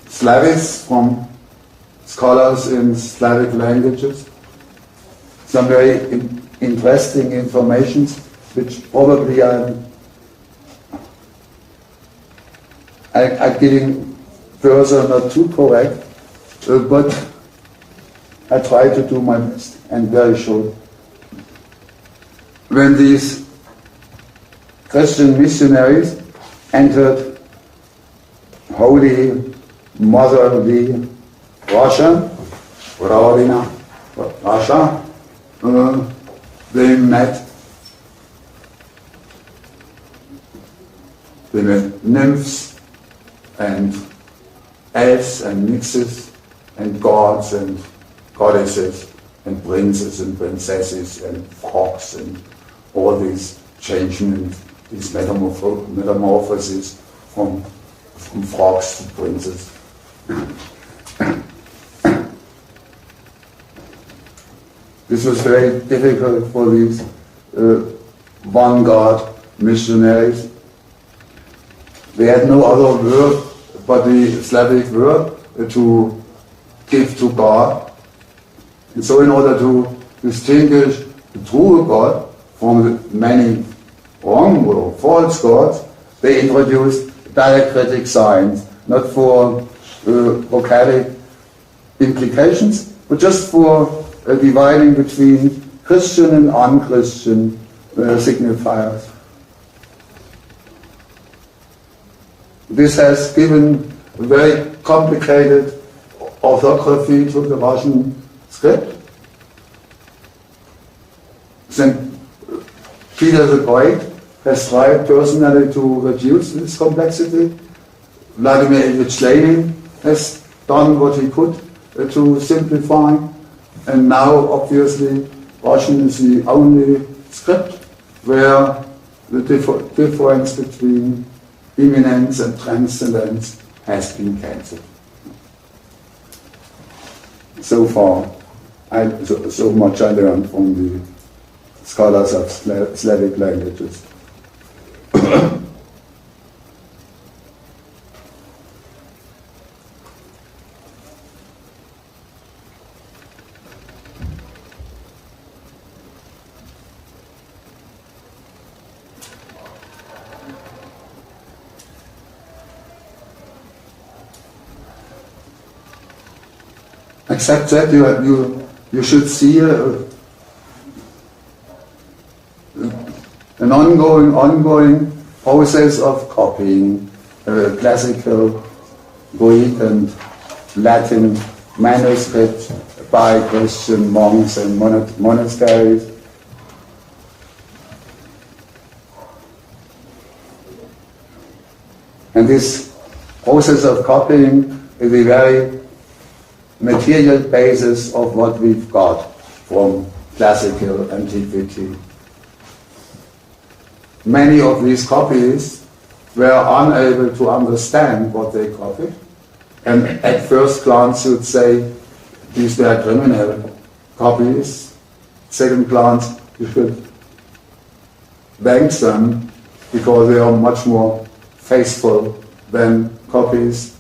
Slavics, from scholars in Slavic languages, some very interesting informations, which probably I'm getting further not too correct, but I try to do my best and very short. When these Christian missionaries entered Holy Motherly Russia, they met nymphs and elves and nixes and gods and goddesses and princes and princesses and frogs and all these changements, these metamorphoses from frogs to princes. This was very difficult for these one-God missionaries. They had no other word but the Slavic word to give to God. And so in order to distinguish the true God from the many wrong or false gods, they introduced diacritic signs, not for vocalic implications, but just for dividing between Christian and unchristian signifiers. This has given a very complicated orthography to the Russian script. St. Peter the Great has tried personally to reduce this complexity. Vladimir Ilyich Lenin has done what he could to simplify. And now, obviously, Russian is the only script where the difference between immanence and transcendence has been cancelled. So far, so much I learned from the scholars of Slavic languages. Except that you should see an ongoing process of copying classical Greek and Latin manuscripts by Christian monks and monasteries. And this process of copying is a very material basis of what we've got from classical antiquity. Many of these copies were unable to understand what they copied, And at first glance you'd say these were criminal copies. Second glance you should thank them because they are much more faithful than copies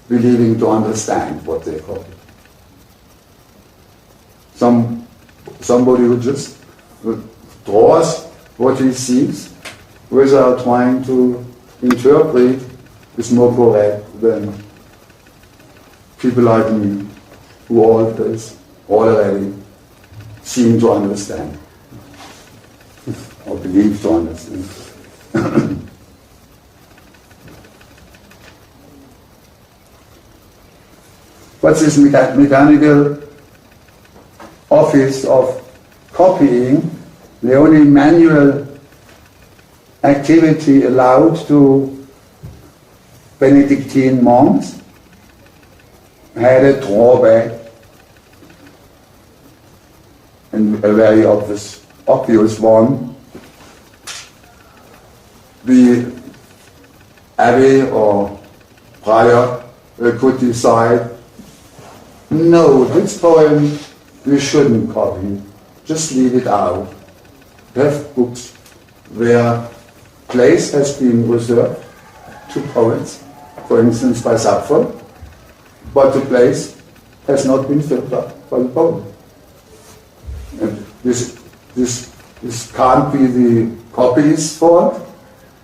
believing to understand what they copy. Somebody who just draws what he sees without trying to interpret is more correct than people like me who already seem to understand or believe to understand. What's this mechanical office of copying, the only manual activity allowed to Benedictine monks, had a drawback, and a very obvious one. The abbé or prior could decide, no, this poem we shouldn't copy, just leave it out. Have books where place has been reserved to poets, for instance by Sappho, but the place has not been filled up by the poet. And this can't be the copy's fault,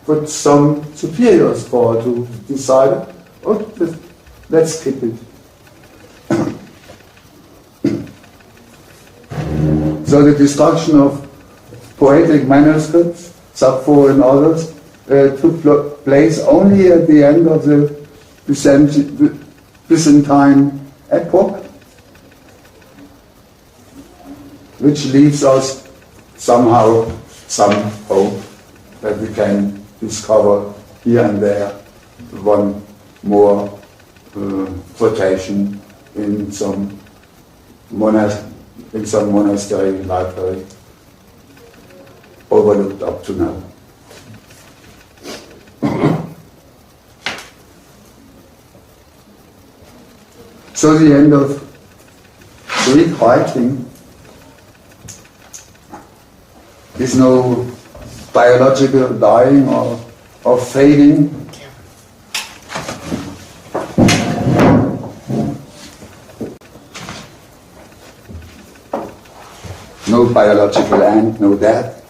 but some superior's fault who decided, oh, let's skip it. So the destruction of poetic manuscripts, Sappho and others, took place only at the end of the Byzantine epoch, which leaves us somehow some hope that we can discover here and there one more quotation in some monastery library overlooked up to now. So the end of Greek writing is no biological dying or fading. No biological end, no death,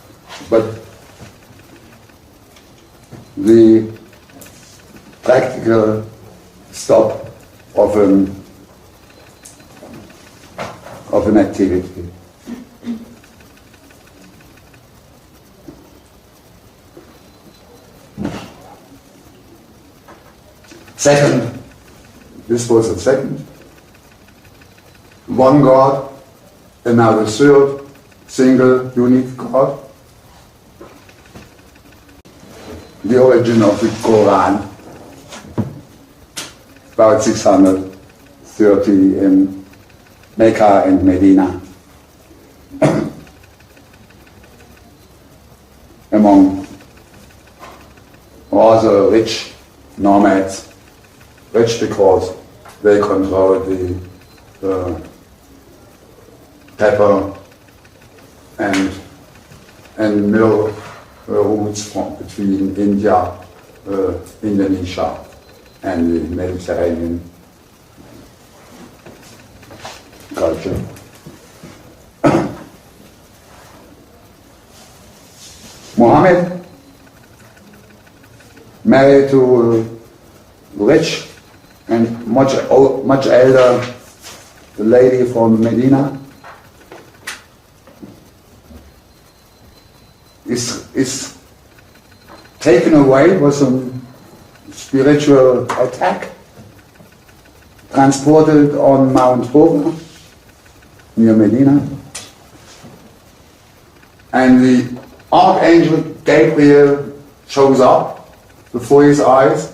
but the practical stop of an activity. Second, this was the second. One God, and now the third, single, unique God. The origin of the Quran, about 630 in Mecca and Medina. Among also rich nomads, rich because they control the pepper and mill routes between India, Indonesia and the Mediterranean culture. Muhammad married to a rich and much elder lady from Medina. Is taken away with some spiritual attack, transported on Mount Hora near Medina, and the Archangel Gabriel shows up before his eyes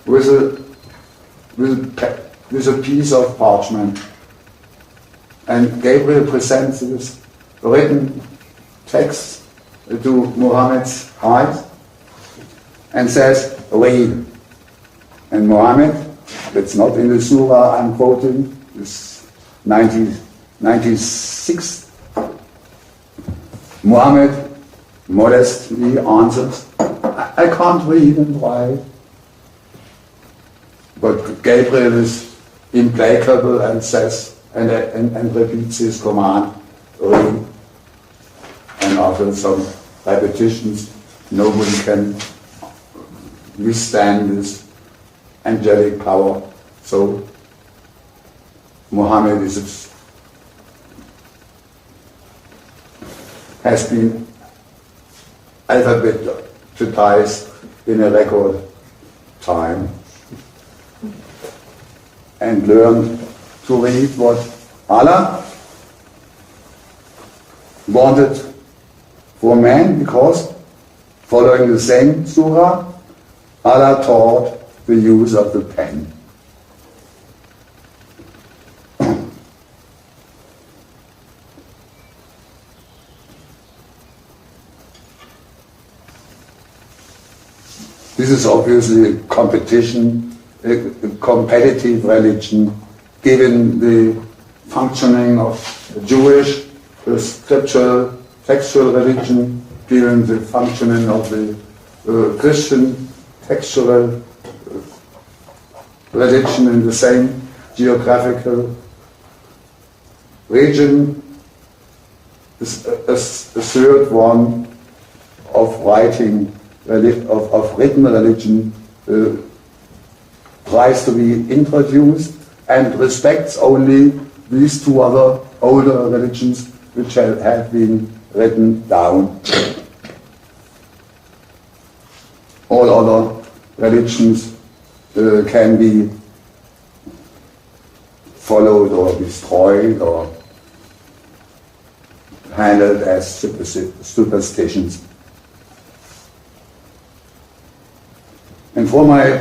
with a piece of parchment, and Gabriel presents this written text to Muhammad's eyes and says, read. And Muhammad That's not in the surah I'm quoting. It's 96. Muhammad modestly answers, I can't read and write. But Gabriel is implacable and says, and repeats his command, read. And after some repetitions, nobody can withstand this angelic power. So Muhammad has been alphabetized in a record time and learned to read what Allah wanted for man, because following the same surah, Allah taught the use of the pen. This is obviously a competition, a competitive religion, given the functioning of the Jewish, the scriptural, textual religion, given the functioning of the Christian, textual religion in the same geographical region. Is a third one of writing, of written religion, tries to be introduced and respects only these two other older religions which have been written down. All other religions can be followed or destroyed or handled as superstitions. And for my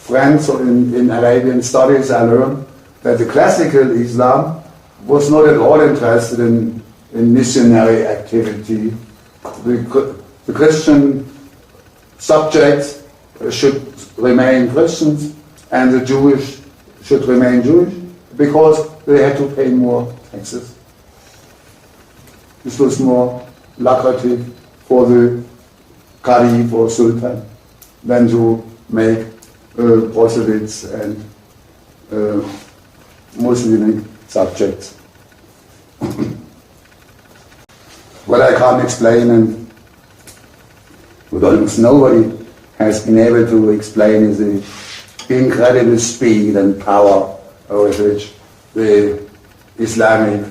friends in Arabian studies, I learned that the classical Islam was not at all interested in missionary activity. The Christian subjects should remain Christians and the Jewish should remain Jewish because they had to pay more taxes. This was more lucrative for the Caliph or Sultan than to make proselytes and Muslim subjects. What I can't explain, and what almost nobody has been able to explain, is the incredible speed and power with which the Islamic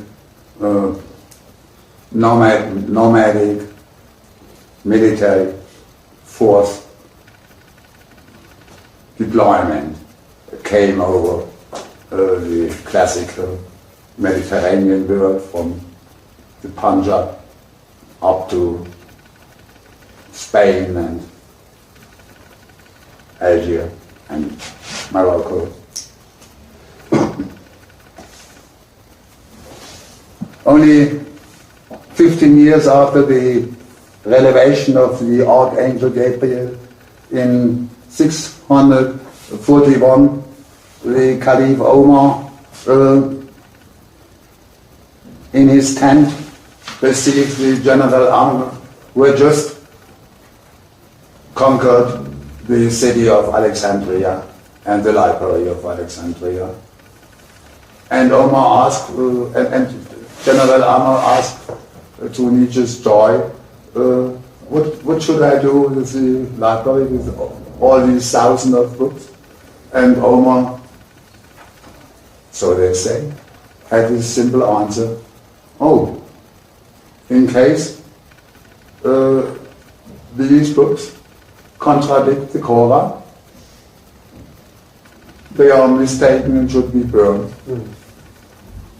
nomadic military force deployment came over the classical Mediterranean world from the Punjab up to Spain and Algeria and Morocco. Only 15 years after the revelation of the Archangel Gabriel in 641, the Caliph Omar in his tent received the general army who had just conquered the city of Alexandria and the library of Alexandria. And Omar asked, and General Omar asked to Nietzsche's joy, what should I do with the library, with all these thousands of books? And Omar, so they say, had this simple answer: oh, in case these books contradict the Quran, they are mistaken and should be burned.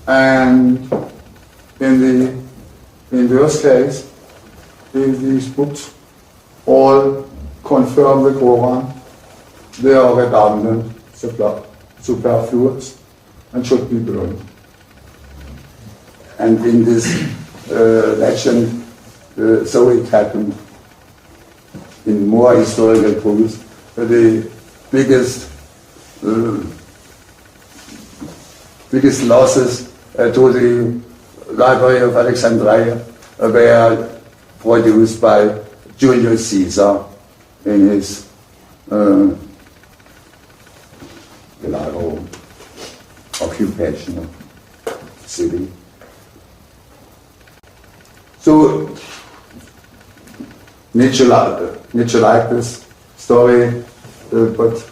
And in this case, if these books all confirm the Quran, they are redundant, superfluous, and should be burned. And in this legend, so it happened. In more historical proofs, the biggest biggest losses to the Library of Alexandria were produced by Julius Caesar in his occupational city. So Nietzsche liked this story, but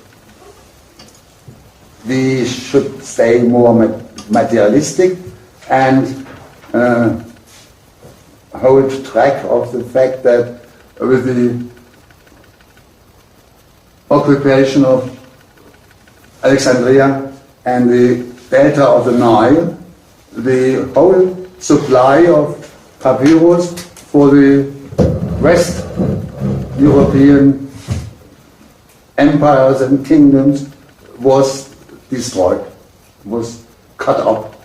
we should stay more materialistic and hold track of the fact that with the occupation of Alexandria and the delta of the Nile, the whole supply of papyrus for the West European empires and kingdoms was destroyed, was cut up.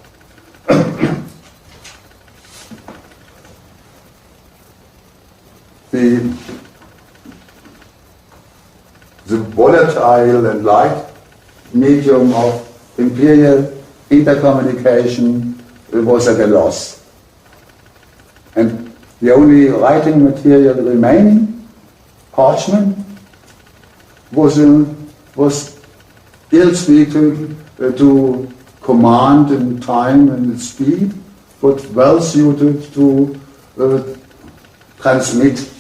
The volatile and light medium of imperial intercommunication was at a loss. And the only writing material remaining, parchment, was ill-suited to command in time and speed, but well suited to transmit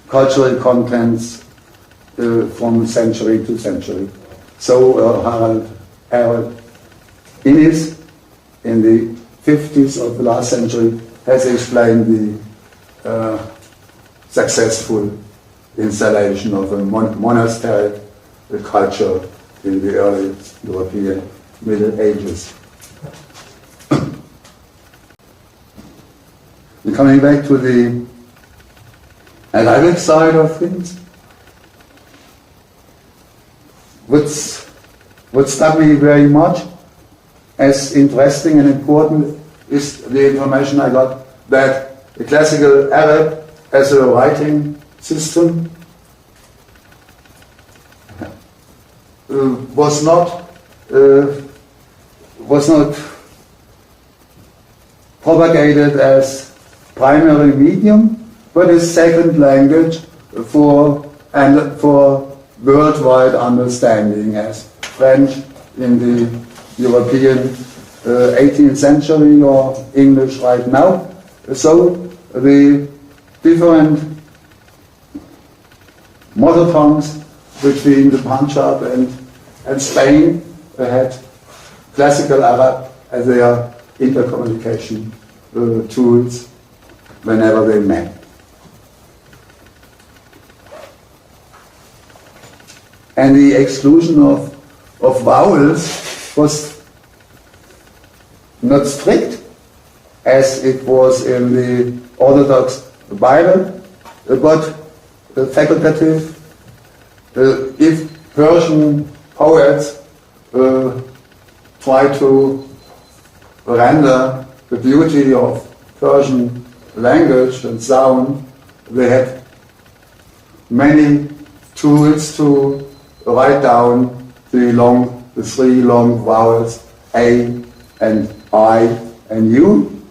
cultural contents from century to century. So Harold Innis, in the 50s of the last century, has explained the successful installation of a monasteric culture in the early European Middle Ages. And coming back to the Arabic side of things, what struck me very much as interesting and important is the information I got that the classical Arab as a writing system was not propagated as primary medium, but as second language for worldwide understanding, as French in the European 18th century or English right now. So the different mother tongues between the Punjab and Spain had classical Arab as their intercommunication tools whenever they met. And the exclusion of vowels was not strict, as it was in the Orthodox Bible, but facultative. If Persian poets try to render the beauty of Persian language and sound, they had many tools to write down the three long vowels A and I and U,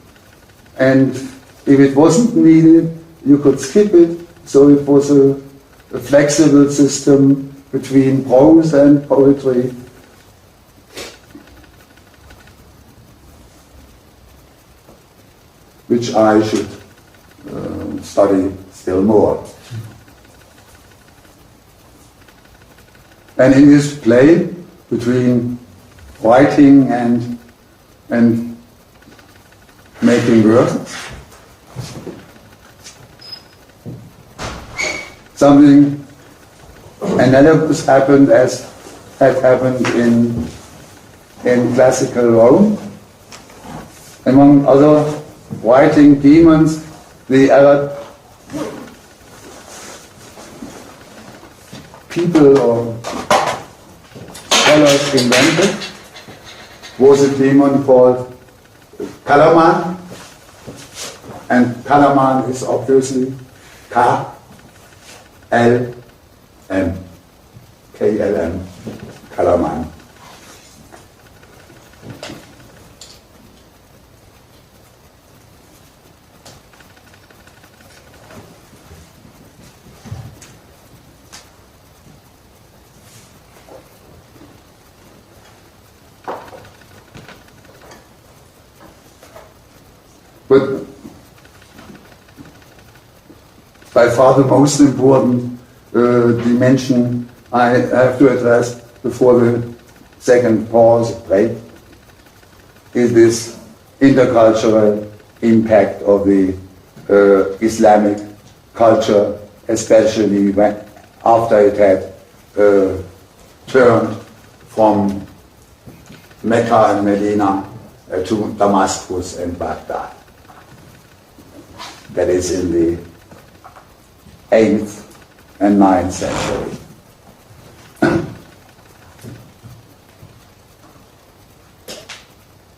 and if it wasn't needed, you could skip it. So it was a flexible system between prose and poetry. Which I should study still more. And in this play between writing and making words, something analogous happened as had happened in classical Rome. Among other writing demons, the Arab people or scholars invented was a demon called Kalaman, and Kalaman is obviously K-L-M, K-L-M. Kellerman. But by far the most important dimension I have to address before the second pause, break, is this intercultural impact of the Islamic culture, especially after it had turned from Mecca and Medina to Damascus and Baghdad. That is in the 8th and 9th century.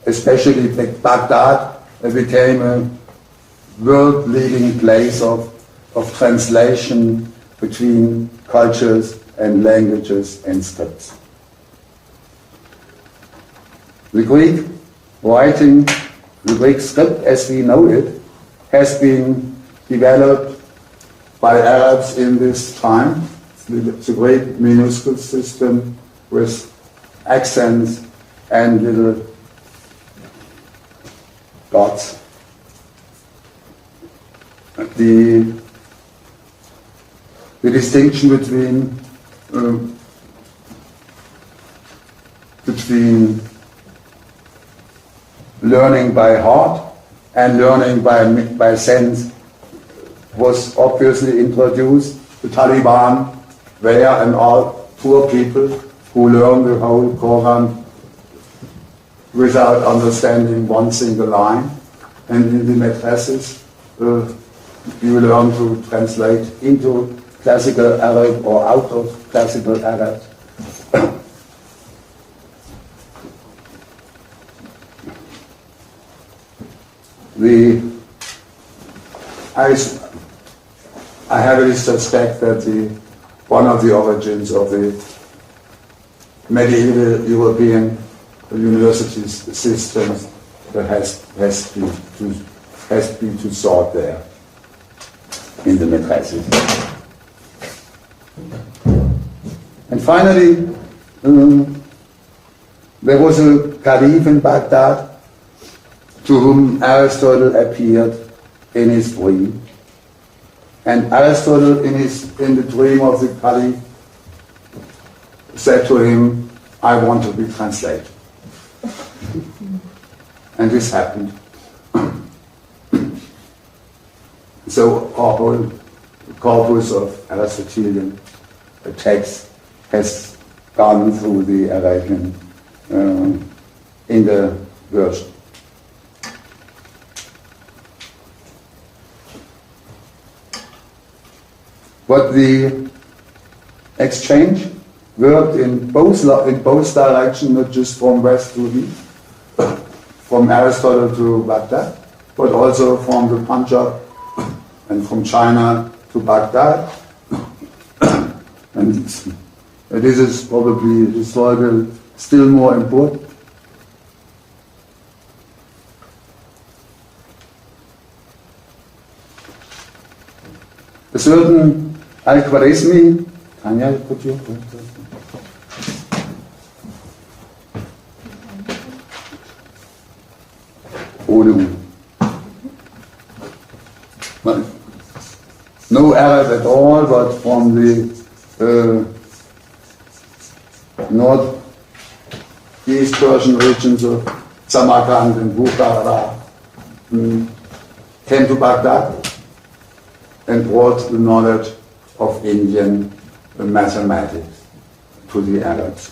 Especially Baghdad became a world-leading place of translation between cultures and languages and scripts. The Greek writing, the Greek script as we know it, has been developed by Arabs in this time. The great minuscule system with accents and little dots. The distinction between learning by heart and learning by sense was obviously introduced. The Taliban were and are poor people who learn the whole Quran without understanding one single line. And in the madrasas, you learn to translate into classical Arab or out of classical Arab. I heavily suspect that one of the origins of the medieval European university systems has been to sort there in the madrasas. And finally, there was a caliph in Baghdad to whom Aristotle appeared in his dream. And Aristotle, in the dream of the caliph, said to him, "I want to be translated." And this happened. So our whole corpus of Aristotelian texts has gone through the Arabian in the version. But the exchange worked in both directions, not just from west to east, from Aristotle to Baghdad, but also from the Punjab and from China to Baghdad. And this is probably historical, still more important. A certain al-Khwārizmī, Tanya, could you? No Arab at all, but from the northeast Persian regions of Samarkand and Bukhara, came to Baghdad and brought the knowledge of Indian mathematics to the Arabs.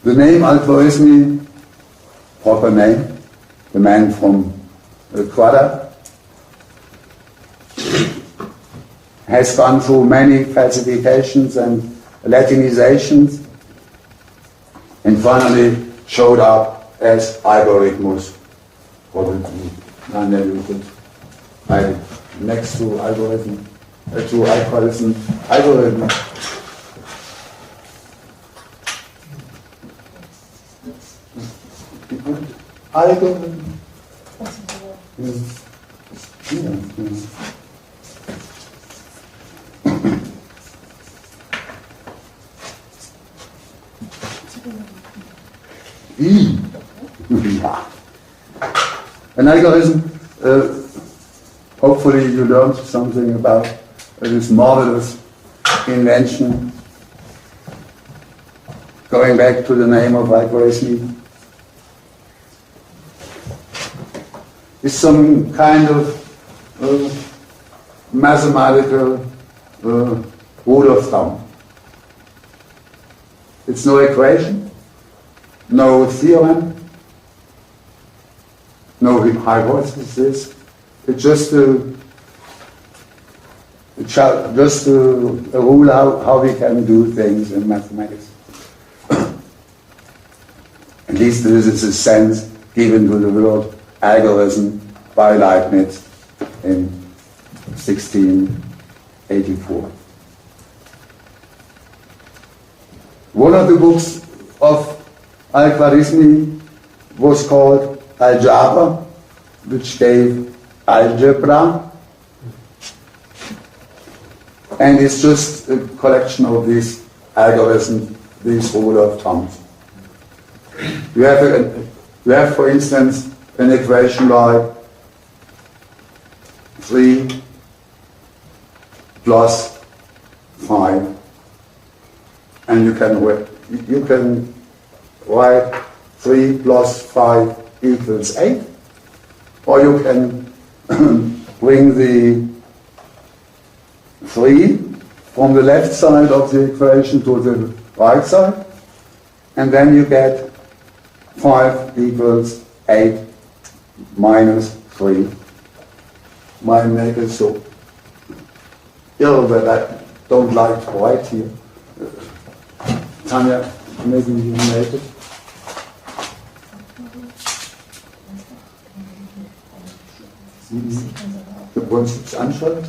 The name al-Khwārizmī, proper name, the man from Quadra, has gone through many falsifications and Latinizations and finally showed up as algorithmus, probably next to algorithm, to algorithm, algorithm. Algorithm. Yeah. An algorithm, hopefully you learned something about this marvelous invention, going back to the name of al-Khwārizmī. It's some kind of mathematical rule of thumb. It's no equation, no theorem, no hypothesis. It's just a rule how we can do things in mathematics. At least this is a sense given to the word algorithm by Leibniz in 1684. One of the books of al-Khwārizmī was called Algebra, which gave algebra, and it's just a collection of these algorithms, these rule of thumbs. You have, for instance, an equation like 3 plus 5, and you can write 3 plus 5 equals 8, or you can bring the 3 from the left side of the equation to the right side, and then you get 5 equals 8 minus 3. My make it so ill that I don't like to write here. Tanja, maybe you make it. Du wolltest es anschauen?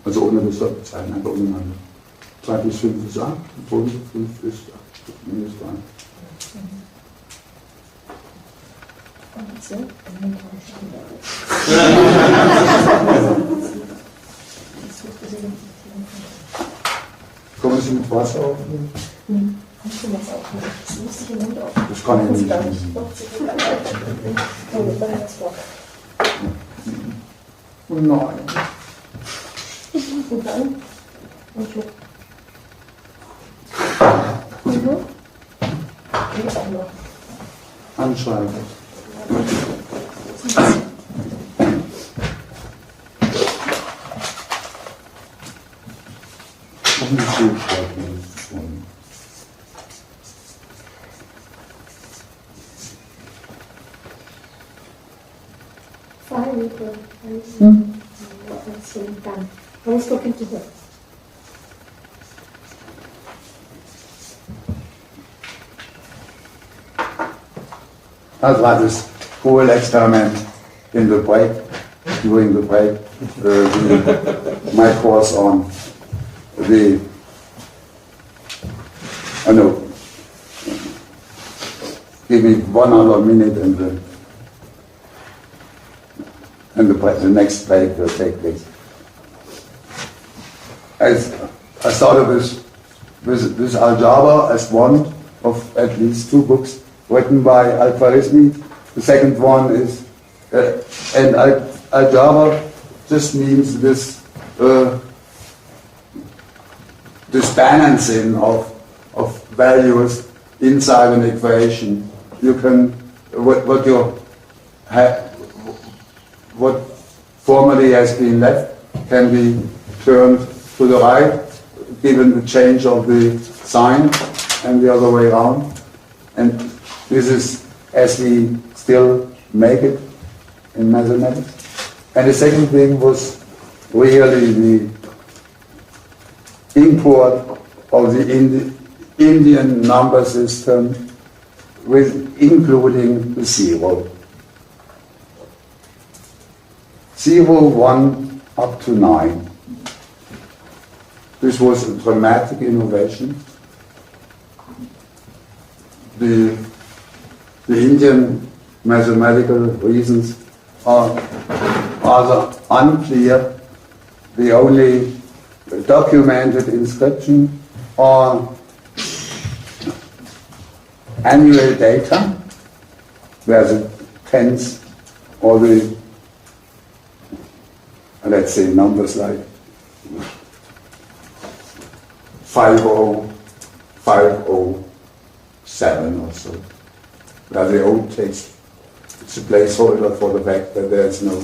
Also ohne Beschreibung, einfach untereinander. 2 bis 5 ist 8, und 5 ist 8, minus 3. Kommen Sie mit Wasser aufnehmen? Das kann ich nicht. Oh nein. Anschreiben. I was talking to her. That was this whole experiment in the break, during the break, my course on the, give me 1 other minute and the next break will take place. I started with Algebra as one of at least 2 books written by al-Khwārizmī. The second one is, and Algebra just means this balancing of values inside an equation. You can, what formerly has been left can be turned to the right, given the change of the sign, and the other way around. And this is as we still make it in mathematics. And the second thing was really the import of the Indian number system with including the 0. 0, 1 up to 9. This was a dramatic innovation. The Indian mathematical reasons are rather unclear. The only documented inscription are annual data, where the tens or the, let's say, numbers like 507 or so, where the old text, it's a placeholder for the fact that there's no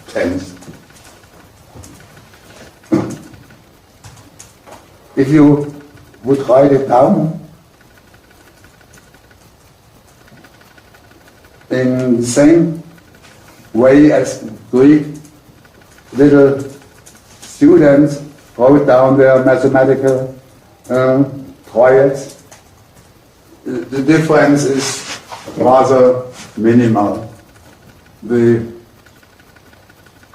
tens. If you would write it down in the same way as Greek little students wrote down their mathematical triads, the difference is rather minimal. In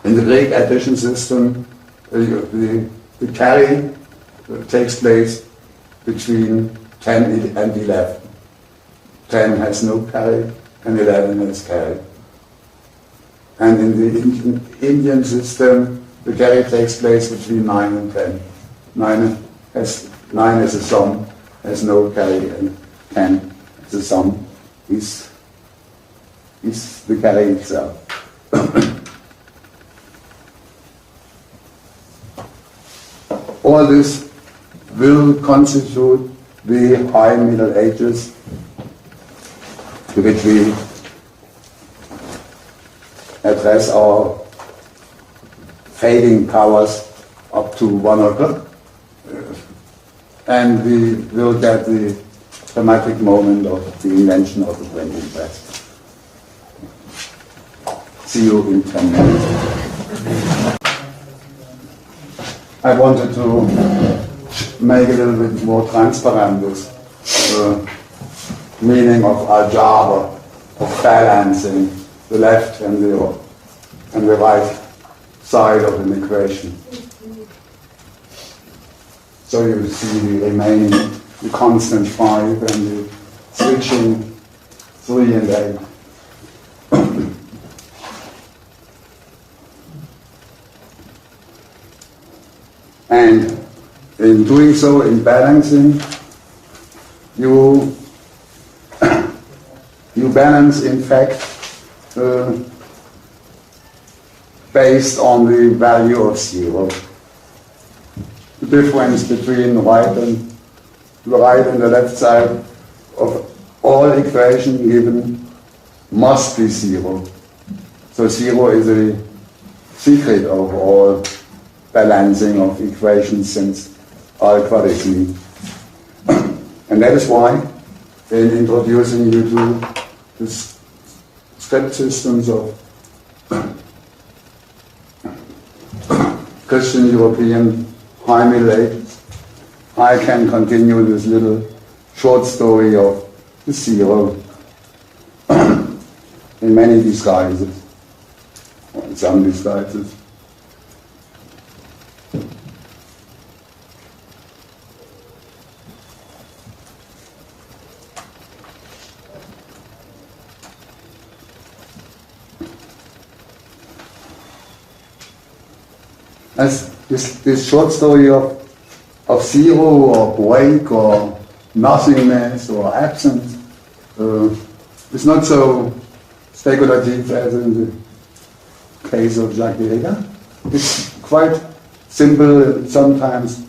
the Greek addition system, the carry takes place between 10 and 11. 10 has no carry and 11 has carry. And in the Indian system, the carry takes place between 9 and 10. 9 is a sum, has no carry, and 10 is a sum, is the carry itself. All this will constitute the high Middle Ages, to which we address our fading powers up to 1 o'clock, and we will get the dramatic moment of the invention of the printing press. See you in 10 minutes. I wanted to make a little bit more transparent this meaning of algebra, of balancing the left and the right side of an equation. So you see the remaining, the constant 5 and the switching 3 and 8. And in doing so, in balancing, you balance, in fact, based on the value of 0. The difference between the right and the left side of all equations given must be 0. So 0 is a secret of all balancing of equations since al-Khwārizmī. And that is why, in introducing you to the script systems of Christian European high Middle Ages, I can continue this little short story of the 0 in many disguises, or in some disguises. As this short story of 0 or break or nothingness or absence is not so speculative as in the case of Jacques. It's quite simple, sometimes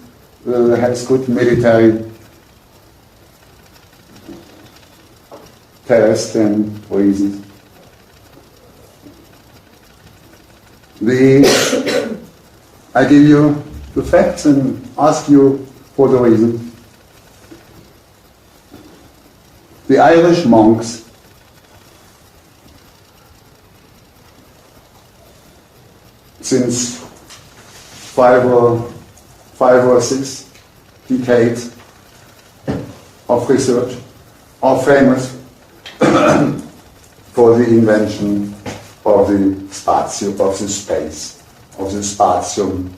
has good military test and reasons. I give you the facts and ask you for the reason. The Irish monks since 5 or 6 decades of research are famous for the invention of the spatio, of the space, of the spatium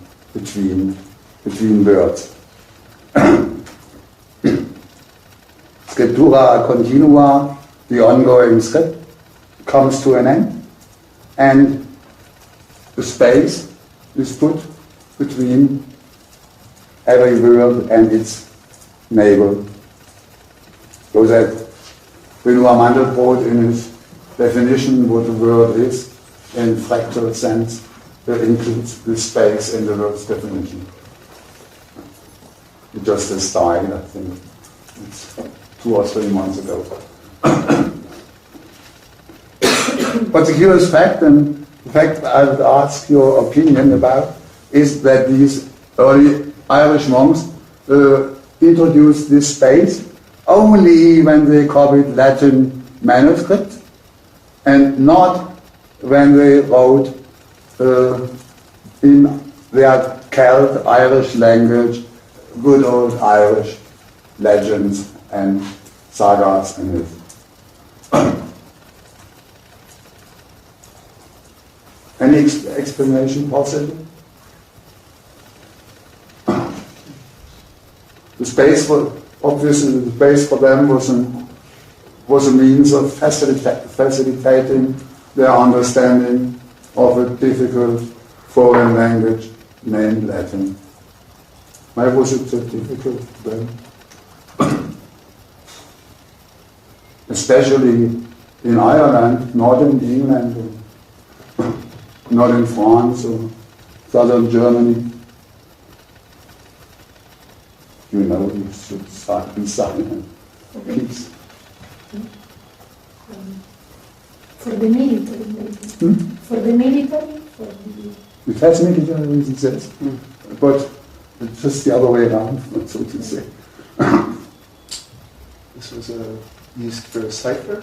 between words. Scriptura continua, the ongoing script, comes to an end, and the space is put between every word and its neighbor. So that Benoit Mandelbrot, in his definition what the word is, in fractal sense, includes the space in the word's definition. Just a style, I think. It's 2 or 3 months ago. But the curious fact, and the fact I would ask your opinion about, is that these early Irish monks introduced this space only when they copied Latin manuscripts, and not when they wrote in their Celt Irish language good old Irish legends and sagas and myths. Any explanation possible? The space for, obviously, the space for them was a means of facilitating their understanding of a difficult foreign language named Latin. Why was it so difficult then? Especially in Ireland, not in England, or not in France or southern Germany. You know, you should start be silent. Please. For the military, maybe. For the military? For the... It has military reasons, yes. But it's just the other way around, so to say. This was used for a cipher?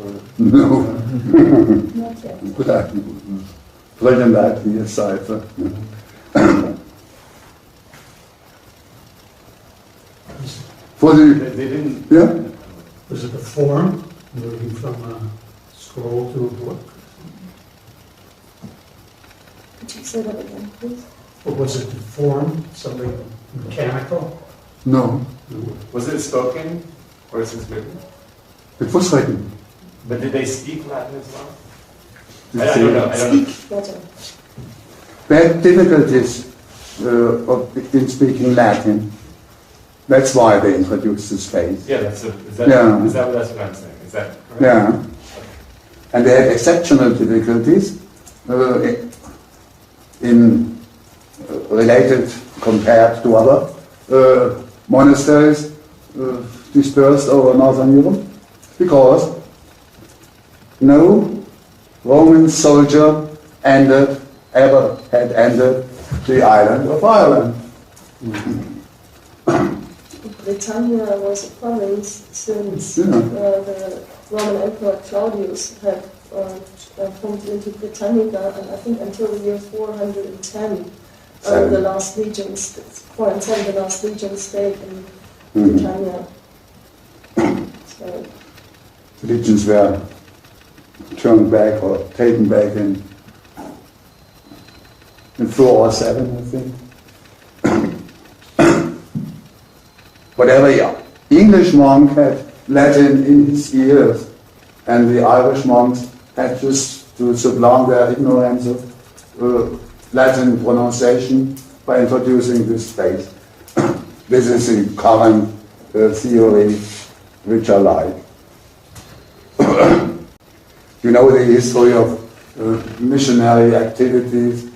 Or? No. Not yet. Brilliant idea, cipher. For the, they didn't. yeah? Was it a form moving from a scroll to a book? Could you say that again, please? Or was it the form, something mechanical? No. Was it spoken or is it written? It was written. But did they speak Latin as well? I don't know. I don't know. Speak Latin. They had difficulties in speaking Latin. That's why they introduced the space. Yeah, that's what I'm saying? Is that correct? Yeah. And they had exceptional difficulties in related compared to other monasteries dispersed over Northern Europe, because no Roman soldier ever had entered the island of Ireland. Britannia was a province since the Roman Emperor Claudius had formed into Britannica, and I think until the year 410, the last legions, 410, the last legion stayed in Britannia. So, The legions were turned back or taken back in 407, I think. Whatever English monk had Latin in his ears, and the Irish monks had just to sublime their ignorance of Latin pronunciation by introducing this space. This is the current theory which I like. You know the history of missionary activities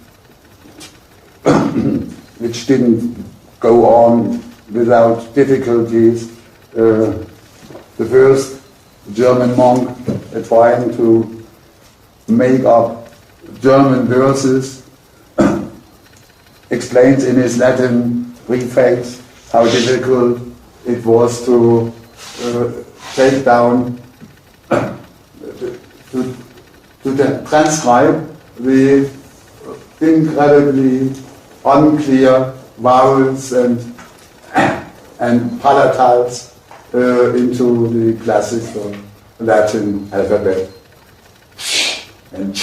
which didn't go on without difficulties. The first German monk trying to make up German verses explains in his Latin preface how difficult it was to take down, to transcribe the incredibly unclear vowels and palatals into the classical Latin alphabet. And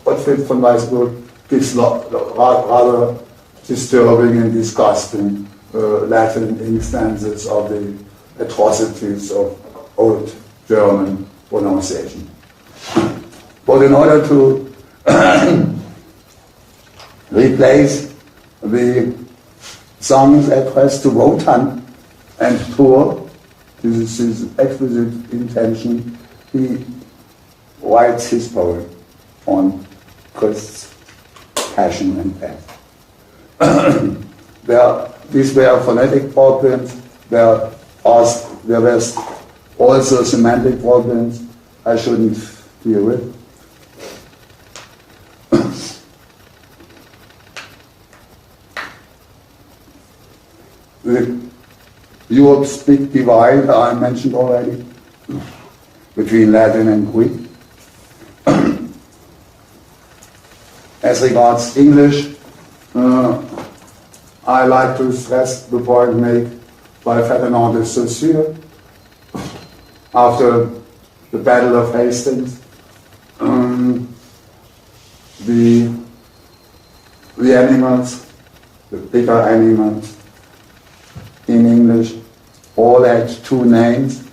Gottfried von Weisburg gives rather disturbing and disgusting Latin instances of the atrocities of old German pronunciation. But in order to replace the songs addressed to Wotan and Thor, this is his explicit intention, he writes his poem on Christ's passion and death. These were phonetic problems, there were also semantic problems I shouldn't deal with. Europe's big divide, I mentioned already, between Latin and Greek. As regards English, I like to stress the point made by Ferdinand de Saussure after the Battle of Hastings. The animals, the bigger animals in English, all had two names.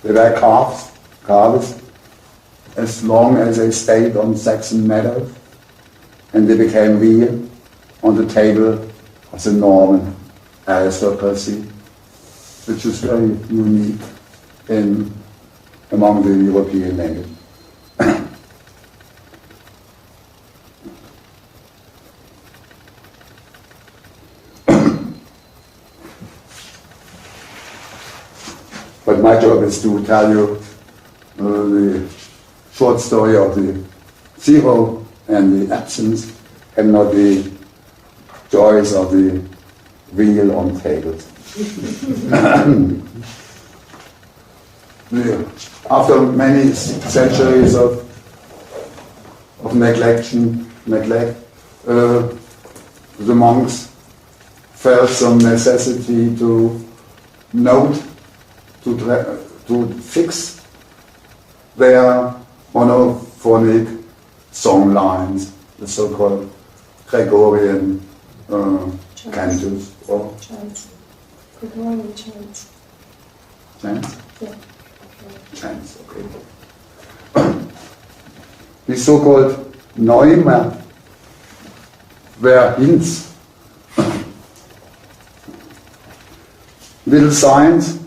They were calves, as long as they stayed on Saxon meadows, and they became real on the table of the Norman aristocracy, which is very unique among the European nations. But my job is to tell you the short story of the zero and the absence, and not the joys of the wheel on tables. After many centuries of neglect, the monks felt some necessity to note, to fix their monophonic song lines, the so-called Gregorian cantus or chants. Gregorian chants. Chants? Yeah. Chants, okay. The so-called Neumer were hints, little signs,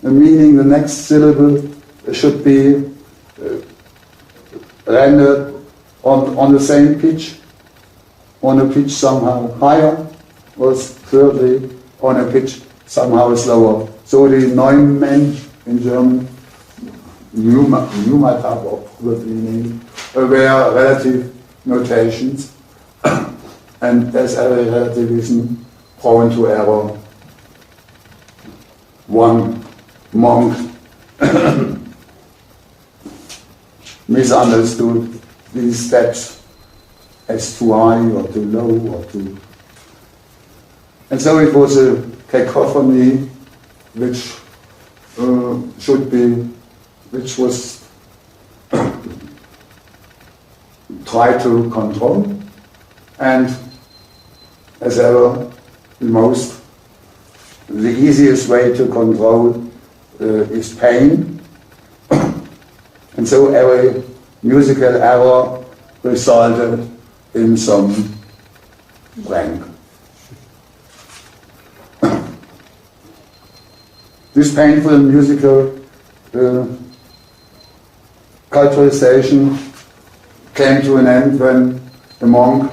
meaning the next syllable should be rendered on the same pitch, on a pitch somehow higher, or thirdly on a pitch somehow slower. So the Neumann in German, Numata or probably named, were relative notations, and as every relativism prone to error. One monk misunderstood these steps as too high or too low or too... And so it was a cacophony which which was tried to control, and as ever, the easiest way to control is pain, and so every musical error resulted in some rank. This painful musical culturalization came to an end when a monk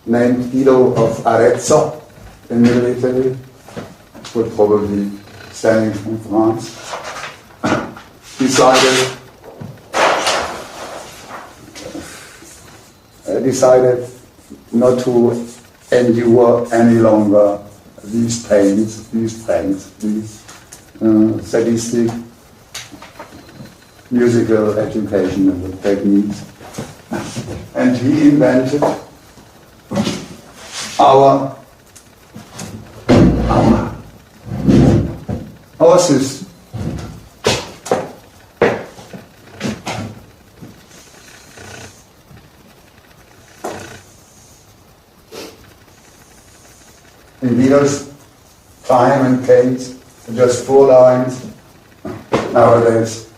named Guido of Arezzo in Middle Italy, would probably stemming from France, decided not to endure any longer these pains, these pranks, these sadistic musical educational techniques, and he invented our system. in Guido's time and case, just 4 lines. Nowadays,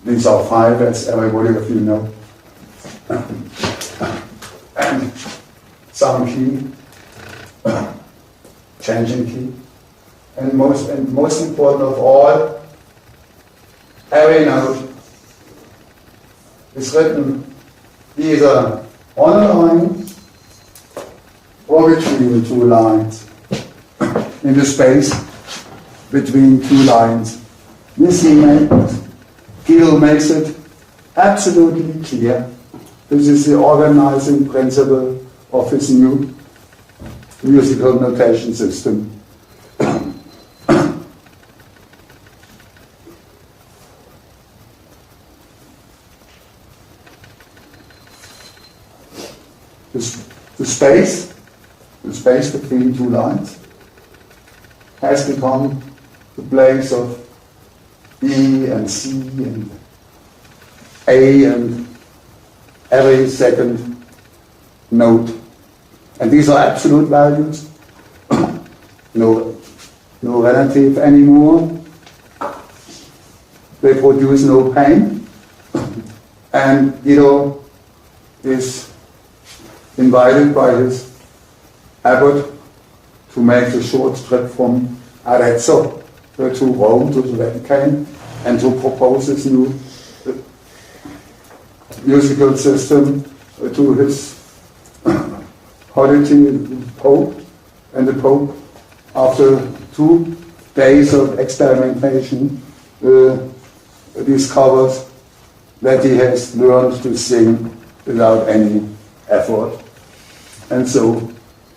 these are 5, as everybody of you know. And some key, changing key. And most important of all, every note is written either on a line or between 2 lines, in the space between 2 lines. Guido makes it absolutely clear. This is the organizing principle of his new musical notation system. The space between 2 lines has become the place of E and C and A and every second note. And these are absolute values, no relative anymore. They produce no pain. And Guido is invited by his abbot to make a short trip from Arezzo to Rome, to the Vatican, and to propose this new musical system to his holy Pope. And the Pope, after 2 days of experimentation, discovers that he has learned to sing without any effort. And so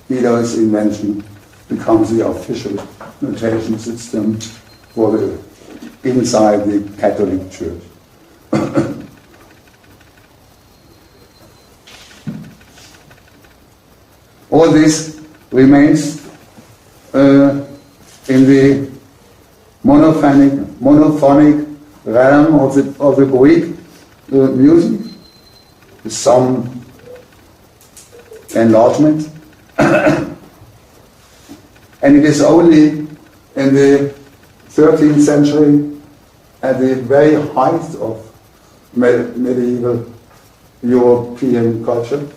Guido's invention becomes the official notation system for the inside the Catholic Church. All this remains in the monophonic realm of the Greek music, with some enlargement. And it is only in the 13th century, at the very height of medieval European culture,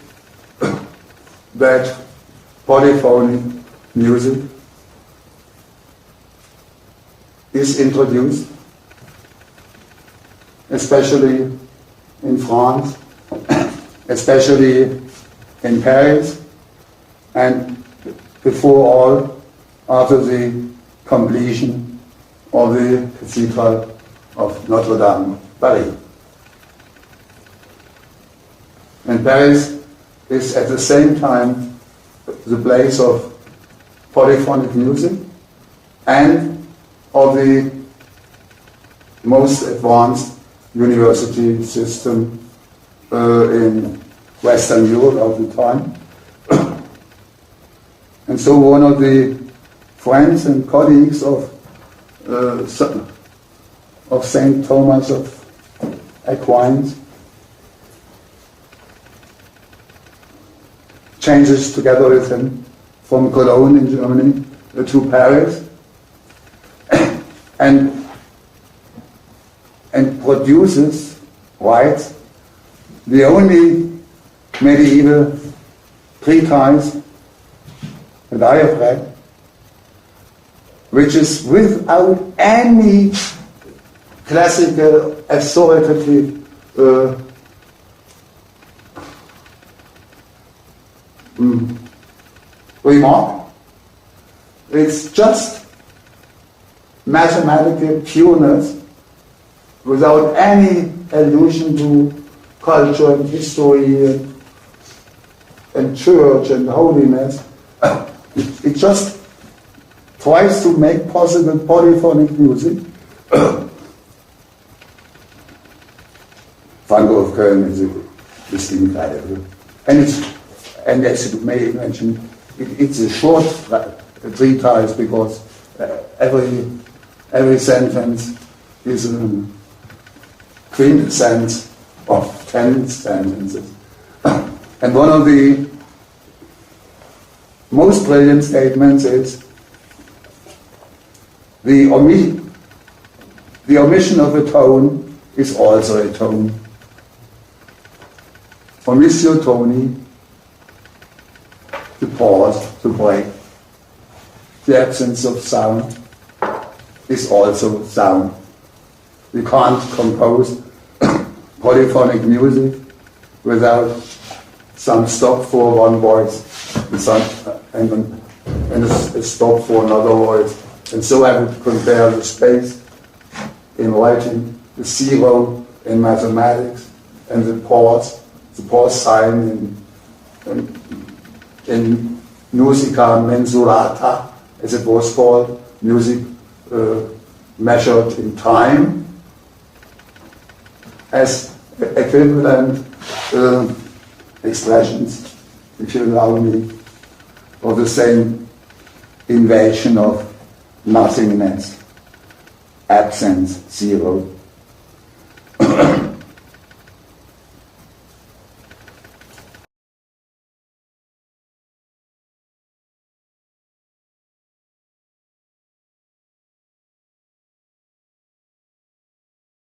that polyphonic music is introduced, especially in France, especially in Paris, and before all, after the completion of the Cathedral of Notre Dame, Paris. And Paris is at the same time the place of polyphonic music and of the most advanced university system in Western Europe of the time. And so one of the friends and colleagues of St. Thomas of Aquin changes together with him from Cologne in Germany to Paris and produces, writes, the only medieval treatise that I have read, which is without any classical authoritative remark. It's just mathematical pureness without any allusion to culture and history and church and holiness. It just tries to make possible polyphonic music. Franco of Köln is incredible. And as you may mention, it's a short treatise because every sentence is a quintessence of 10 sentences. And one of the most brilliant statements is the omission of a tone is also a tone. Omissio toni, to pause, to break. The absence of sound is also sound. We can't compose polyphonic music without some stop for one voice and a stop for another voice. And so I would compare the space in writing, the zero in mathematics, and the pause sign in musica mensurata, as it was called, music measured in time, as equivalent expressions, if you allow me, of the same invasion of nothingness, absence, zero.